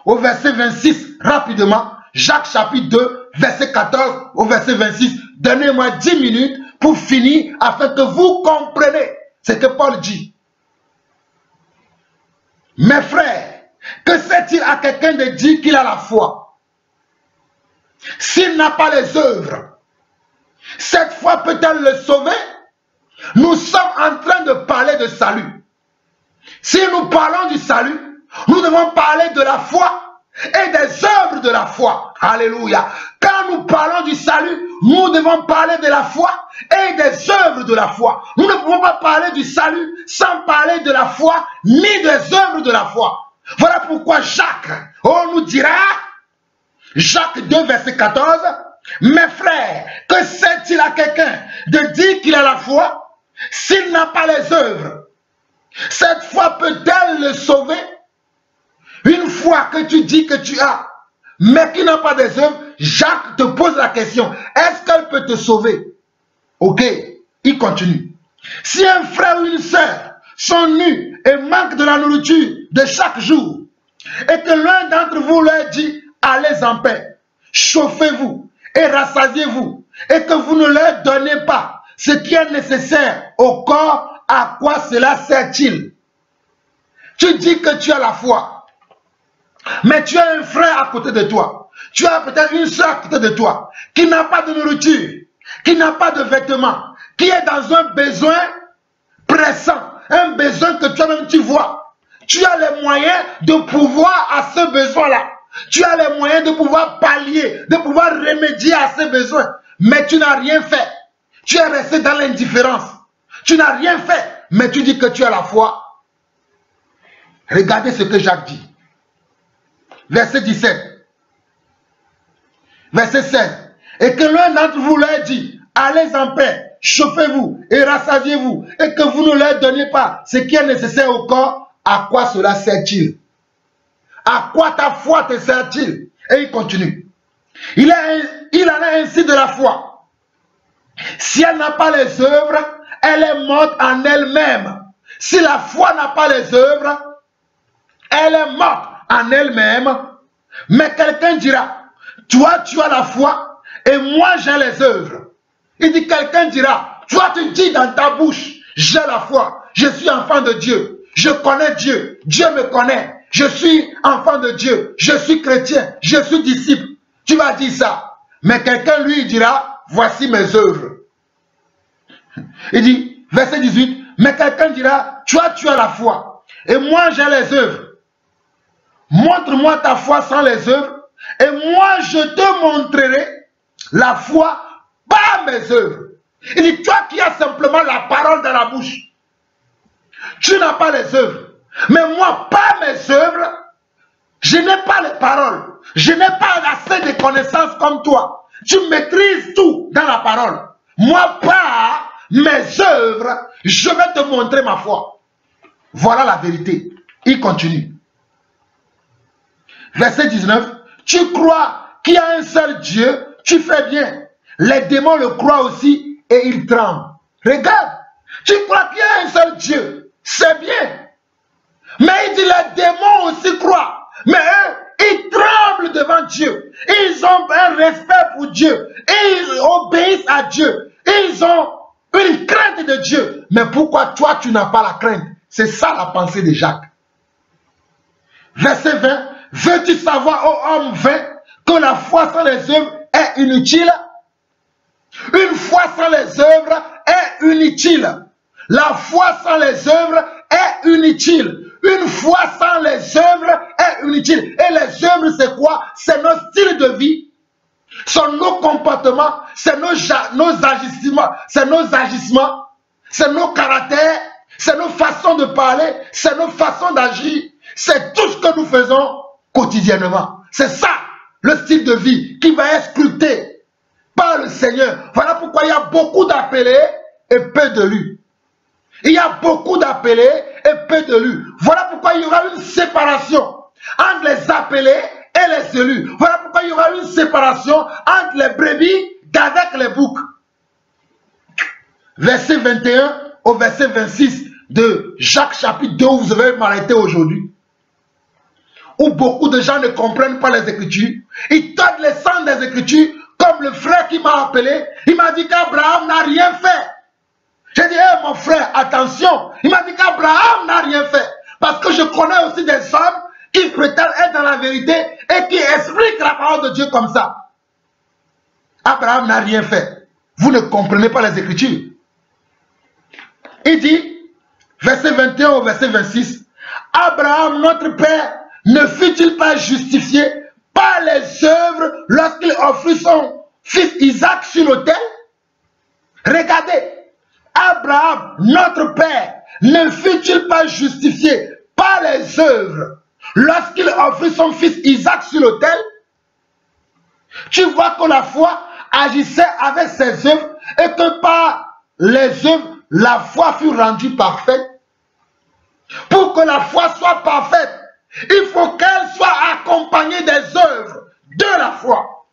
au verset 26, rapidement. Jacques, chapitre 2, verset 14 au verset 26. Donnez-moi 10 minutes pour finir afin que vous compreniez ce que Paul dit. Mes frères, que sert-il à quelqu'un de dire qu'il a la foi s'il n'a pas les œuvres? Cette foi peut-elle le sauver? Nous sommes en train de parler de salut. Si nous parlons du salut, nous devons parler de la foi et des œuvres de la foi. Alléluia. Quand nous parlons du salut, nous devons parler de la foi et des œuvres de la foi. Nous ne pouvons pas parler du salut sans parler de la foi ni des œuvres de la foi. Voilà pourquoi Jacques, nous dira, Jacques 2, verset 14, mes frères, que sert-il à quelqu'un de dire qu'il a la foi s'il n'a pas les œuvres? Cette foi peut-elle le sauver? Une foi que tu dis que tu as, mais qui n'a pas des œuvres, Jacques te pose la question, est-ce qu'elle peut te sauver? Ok, il continue. Si un frère ou une sœur sont nus et manquent de la nourriture de chaque jour, et que l'un d'entre vous leur dit, allez en paix, chauffez-vous et rassasiez-vous, et que vous ne leur donnez pas ce qui est nécessaire au corps, à quoi cela sert-il? Tu dis que tu as la foi, mais tu as un frère à côté de toi, tu as peut-être une soeur à côté de toi, qui n'a pas de nourriture, qui n'a pas de vêtements, qui est dans un besoin pressant, un besoin que toi-même tu vois. Tu as les moyens de pouvoir à ce besoin-là. Tu as les moyens de pouvoir pallier, de pouvoir remédier à ces besoins. Mais tu n'as rien fait. Tu es resté dans l'indifférence. Tu n'as rien fait, mais tu dis que tu as la foi. Regardez ce que Jacques dit. Verset 17. Verset 16. Et que l'un d'entre vous leur dit, allez en paix, chauffez-vous et rassasiez-vous, et que vous ne leur donnez pas ce qui est nécessaire au corps, à quoi cela sert-il? À quoi ta foi te sert-il? Et il continue. Il en est ainsi de la foi. Si elle n'a pas les œuvres, elle est morte en elle-même. Si la foi n'a pas les œuvres, elle est morte en elle-même. Mais quelqu'un dira, toi tu as la foi et moi j'ai les œuvres. Il dit, quelqu'un dira, toi tu dis dans ta bouche, j'ai la foi, je suis enfant de Dieu. Je connais Dieu, Dieu me connaît, je suis enfant de Dieu, je suis chrétien, je suis disciple. Tu vas dire ça. Mais quelqu'un lui dira, voici mes œuvres. Il dit, verset 18, mais quelqu'un dira, toi tu as la foi, et moi j'ai les œuvres. Montre-moi ta foi sans les œuvres, et moi je te montrerai la foi par mes œuvres. Il dit, toi qui as simplement la parole dans la bouche, tu n'as pas les œuvres. Mais moi, par mes œuvres, je n'ai pas les paroles. Je n'ai pas assez de connaissances comme toi. Tu maîtrises tout dans la parole. Moi, par mes œuvres, je vais te montrer ma foi. Voilà la vérité. Il continue. Verset 19. Tu crois qu'il y a un seul Dieu, tu fais bien. Les démons le croient aussi et ils tremblent. Regarde. Tu crois qu'il y a un seul Dieu. C'est bien. Mais il dit les démons aussi croient. Mais eux, ils tremblent devant Dieu. Ils ont un respect pour Dieu. Ils obéissent à Dieu. Ils ont une crainte de Dieu. Mais pourquoi toi, tu n'as pas la crainte? C'est ça la pensée de Jacques. Verset 20. Veux-tu savoir, ô homme vain, que la foi sans les œuvres est inutile? Une foi sans les œuvres est inutile. La foi sans les œuvres est inutile. Une foi sans les œuvres est inutile. Et les œuvres, c'est quoi? C'est nos styles de vie. C'est nos comportements. C'est nos agissements. C'est nos agissements. C'est nos caractères. C'est nos façons de parler. C'est nos façons d'agir. C'est tout ce que nous faisons quotidiennement. C'est ça, le style de vie qui va être scruté par le Seigneur. Voilà pourquoi il y a beaucoup d'appelés et peu d'élus. Il y a beaucoup d'appelés et peu d'élus. Voilà pourquoi il y aura une séparation entre les appelés et les élus. Voilà pourquoi il y aura une séparation entre les brebis d'avec les boucs. Verset 21 au verset 26 de Jacques chapitre 2 où vous avez m'arrêter aujourd'hui. Où beaucoup de gens ne comprennent pas les Écritures. Ils tordent les sens des Écritures comme le frère qui m'a appelé. Il m'a dit qu'Abraham n'a rien fait. J'ai dit, hey, mon frère, attention. Il m'a dit qu'Abraham n'a rien fait. Parce que je connais aussi des hommes qui prétendent être dans la vérité et qui expliquent la parole de Dieu comme ça. Abraham n'a rien fait. Vous ne comprenez pas les Écritures. Il dit, verset 21 au verset 26, Abraham, notre père, ne fut-il pas justifié par les œuvres lorsqu'il offrit son fils Isaac sur l'autel? Regardez, Abraham, notre père, ne fut-il pas justifié par les œuvres lorsqu'il offrit son fils Isaac sur l'autel? Tu vois que la foi agissait avec ses œuvres et que par les œuvres, la foi fut rendue parfaite. Pour que la foi soit parfaite, il faut qu'elle soit accompagnée des œuvres de la foi.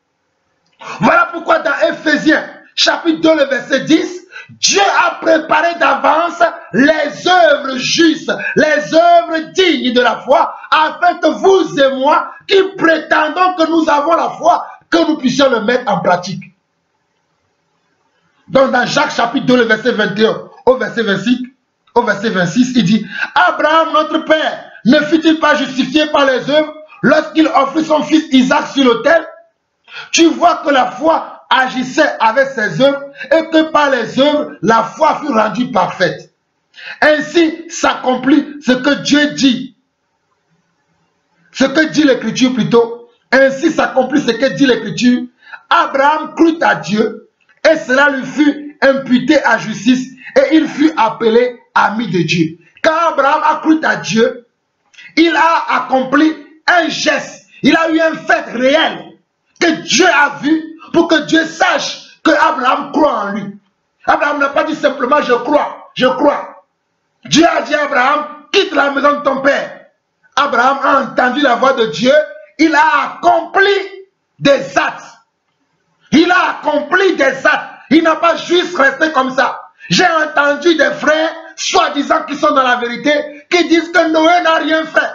Voilà pourquoi dans Éphésiens, chapitre 2, le verset 10, Dieu a préparé d'avance les œuvres justes, les œuvres dignes de la foi, afin que vous et moi, qui prétendons que nous avons la foi, que nous puissions le mettre en pratique. Donc dans Jacques chapitre 2, le verset 21 au verset 26, il dit, Abraham, notre père, ne fut-il pas justifié par les œuvres lorsqu'il offrit son fils Isaac sur l'autel? Tu vois que la foi agissait avec ses œuvres et que par les œuvres, la foi fut rendue parfaite. Ainsi s'accomplit ce que Dieu dit. Ce que dit l'Écriture plutôt. Ainsi s'accomplit ce que dit l'Écriture. Abraham crut à Dieu et cela lui fut imputé à justice et il fut appelé ami de Dieu. Quand Abraham a cru à Dieu, il a accompli un geste. Il a eu un fait réel que Dieu a vu pour que Dieu sache que Abraham croit en lui. Abraham n'a pas dit simplement je crois, je crois. Dieu a dit à Abraham, quitte la maison de ton père. Abraham a entendu la voix de Dieu. Il a accompli des actes. Il a accompli des actes. Il n'a pas juste resté comme ça. J'ai entendu des frères, soi-disant qui sont dans la vérité, qui disent que Noé n'a rien fait.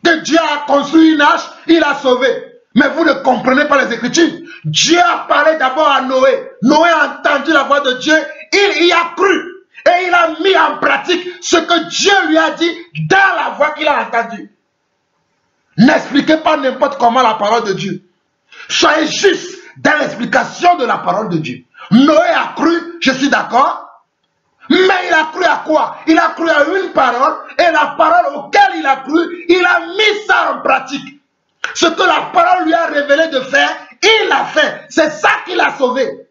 Que Dieu a construit une arche, il a sauvé. Mais vous ne comprenez pas les Écritures. Dieu a parlé d'abord à Noé. Noé a entendu la voix de Dieu, il y a cru. Et il a mis en pratique ce que Dieu lui a dit dans la voix qu'il a entendue. N'expliquez pas n'importe comment la parole de Dieu. Soyez juste dans l'explication de la parole de Dieu. Noé a cru, je suis d'accord. Mais il a cru à quoi? Il a cru à une parole. Et la parole auquel il a cru, il a mis ça en pratique. Ce que la parole lui a révélé de faire, il l'a fait. C'est ça qui l'a sauvé.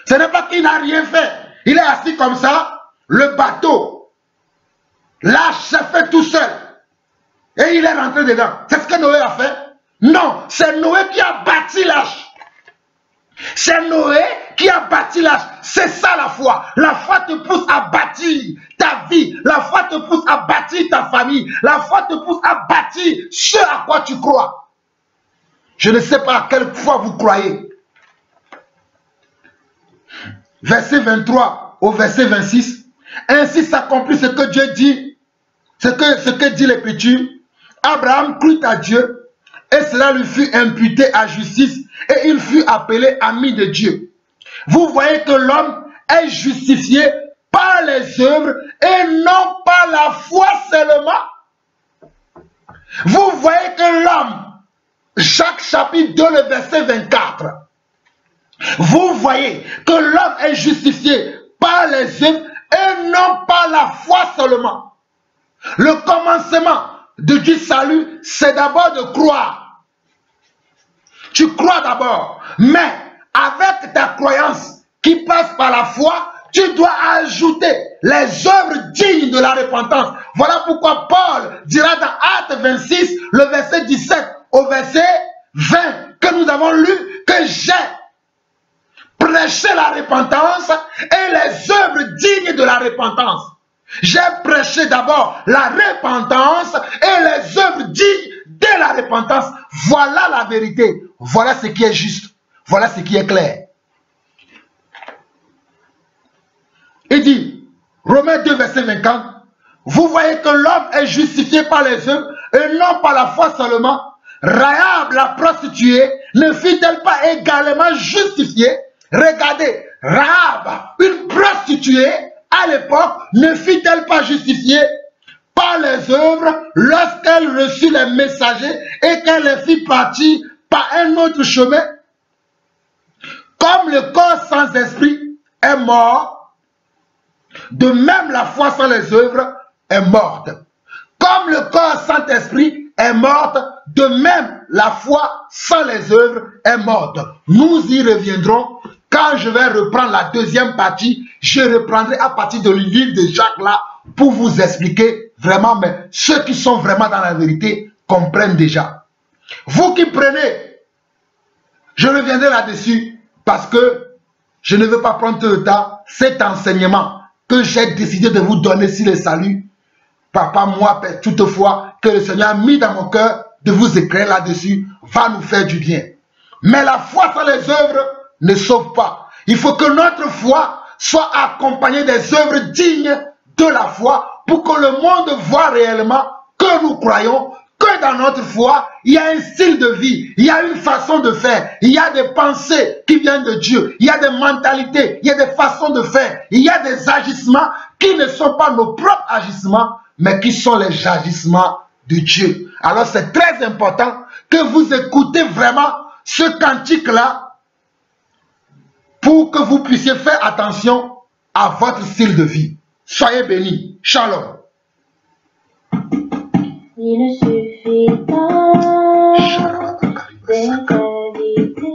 Ce n'est pas qu'il n'a rien fait. Il est assis comme ça. Le bateau, l'arche s'est fait tout seul. Et il est rentré dedans. C'est ce que Noé a fait? Non, c'est Noé qui a bâti l'arche. C'est Noé qui a bâti l'arche. C'est ça la foi. La foi te pousse à bâtir ta vie. La foi te pousse à bâtir ta famille. La foi te pousse à bâtir ce à quoi tu crois. Je ne sais pas à quelle foi vous croyez. Verset 23 au verset 26. Ainsi s'accomplit ce que Dieu dit, ce que dit l'Écriture. Abraham crut à Dieu et cela lui fut imputé à justice et il fut appelé ami de Dieu. Vous voyez que l'homme est justifié par les œuvres et non par la foi seulement. Vous voyez que l'homme, Jacques chapitre 2, le verset 24, vous voyez que l'homme est justifié par les œuvres et non par la foi seulement. Le commencement du salut, c'est d'abord de croire. Tu crois d'abord, mais avec ta croyance qui passe par la foi, tu dois ajouter les œuvres dignes de la repentance. Voilà pourquoi Paul dira dans Actes 26, le verset 17 au verset 20, que nous avons lu, que j'ai prêché la repentance et les œuvres dignes de la repentance. J'ai prêché d'abord la repentance et les œuvres dignes de la repentance. Voilà la vérité. Voilà ce qui est juste. Voilà ce qui est clair. Il dit, Romains 2, verset 50, vous voyez que l'homme est justifié par les œuvres et non par la foi seulement. Rahab, la prostituée, ne fut-elle pas également justifiée? Regardez, Rahab, une prostituée, à l'époque, ne fut-elle pas justifiée par les œuvres lorsqu'elle reçut les messagers et qu'elle les fit partir par un autre chemin? Comme le corps sans esprit est mort, de même la foi sans les œuvres est morte. Comme le corps sans esprit est morte, de même la foi sans les œuvres est morte. Nous y reviendrons quand je vais reprendre la deuxième partie. Je reprendrai à partir de l'île de Jacques là pour vous expliquer vraiment, mais ceux qui sont vraiment dans la vérité comprennent déjà. Vous qui prenez, je reviendrai là-dessus parce que je ne veux pas prendre le temps. Cet enseignement que j'ai décidé de vous donner sur le salut, papa, moi, toutefois, que le Seigneur a mis dans mon cœur de vous écrire là-dessus, va nous faire du bien. Mais la foi sans les œuvres ne sauve pas. Il faut que notre foi soit accompagnée des œuvres dignes de la foi pour que le monde voit réellement que nous croyons que dans notre foi, il y a un style de vie, il y a une façon de faire, il y a des pensées qui viennent de Dieu, il y a des mentalités, il y a des façons de faire, il y a des agissements qui ne sont pas nos propres agissements, mais qui sont les agissements de Dieu. Alors c'est très important que vous écoutez vraiment ce cantique-là pour que vous puissiez faire attention à votre style de vie. Soyez bénis. Shalom. Il ne suffit pas d'être invité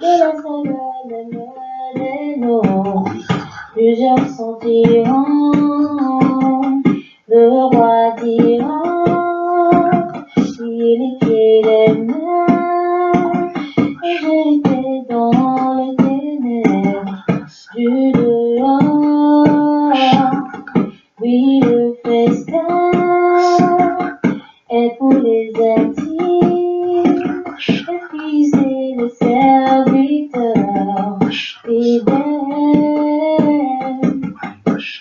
de la salle des noms. Plusieurs sentiront, le roi dira, il est mains, et j'étais dans les ténèbres du dehors. Oui, le festin est pour les intimes, épuiser les serviteurs fidèles,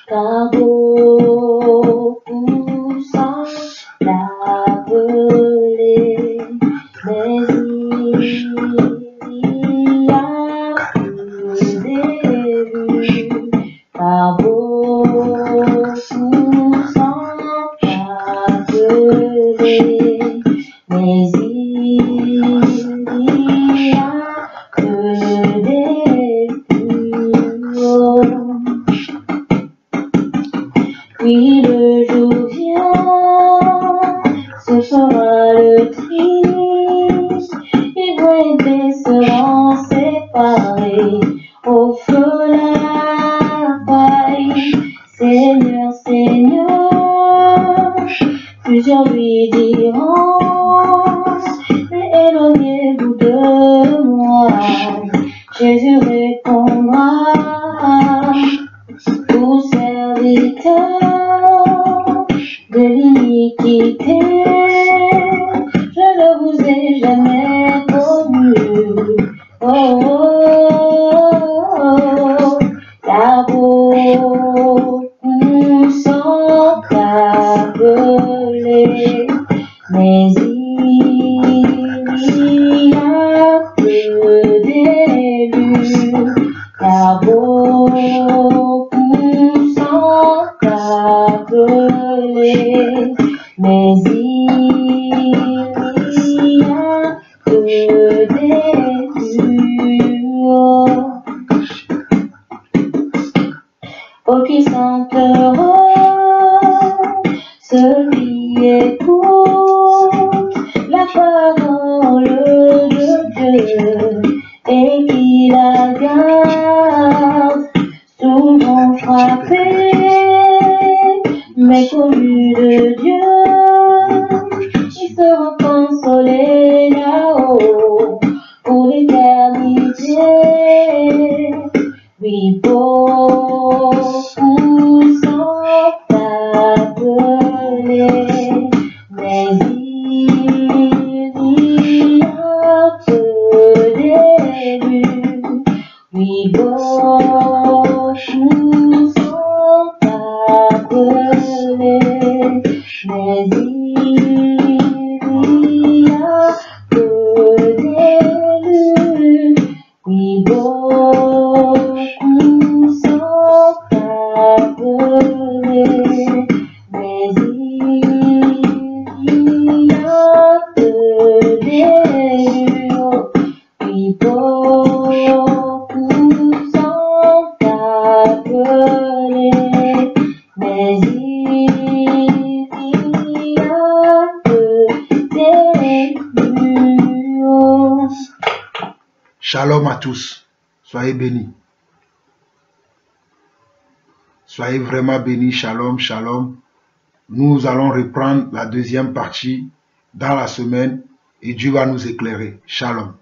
car beaucoup sont appelés, mais il y a que des vues, car beaucoup sont appelés, mais il y a que des vues. Puis le jour vient, ce sera le tri, ils vont seront séparés au feu la paille. Seigneur, Seigneur, plusieurs lui diront, mais éloignez-vous de moi. Jésus répondra, vous serviteurs de l'iniquité, je ne vous ai jamais connu. Oh, oh, oh, car beaucoup sont appelés, mais il y a que des élus, car beaucoup sont appelés, mais il y a que des élus. Oh, qui sont heureux, ceux qui écoutent la parole de Dieu et qui la gardent, souvent frappés, mais connus de Dieu, ils seront consolés là-haut pour l'éternité. Shalom à tous. Soyez bénis. Soyez vraiment bénis. Shalom, shalom. Nous allons reprendre la deuxième partie dans la semaine et Dieu va nous éclairer. Shalom.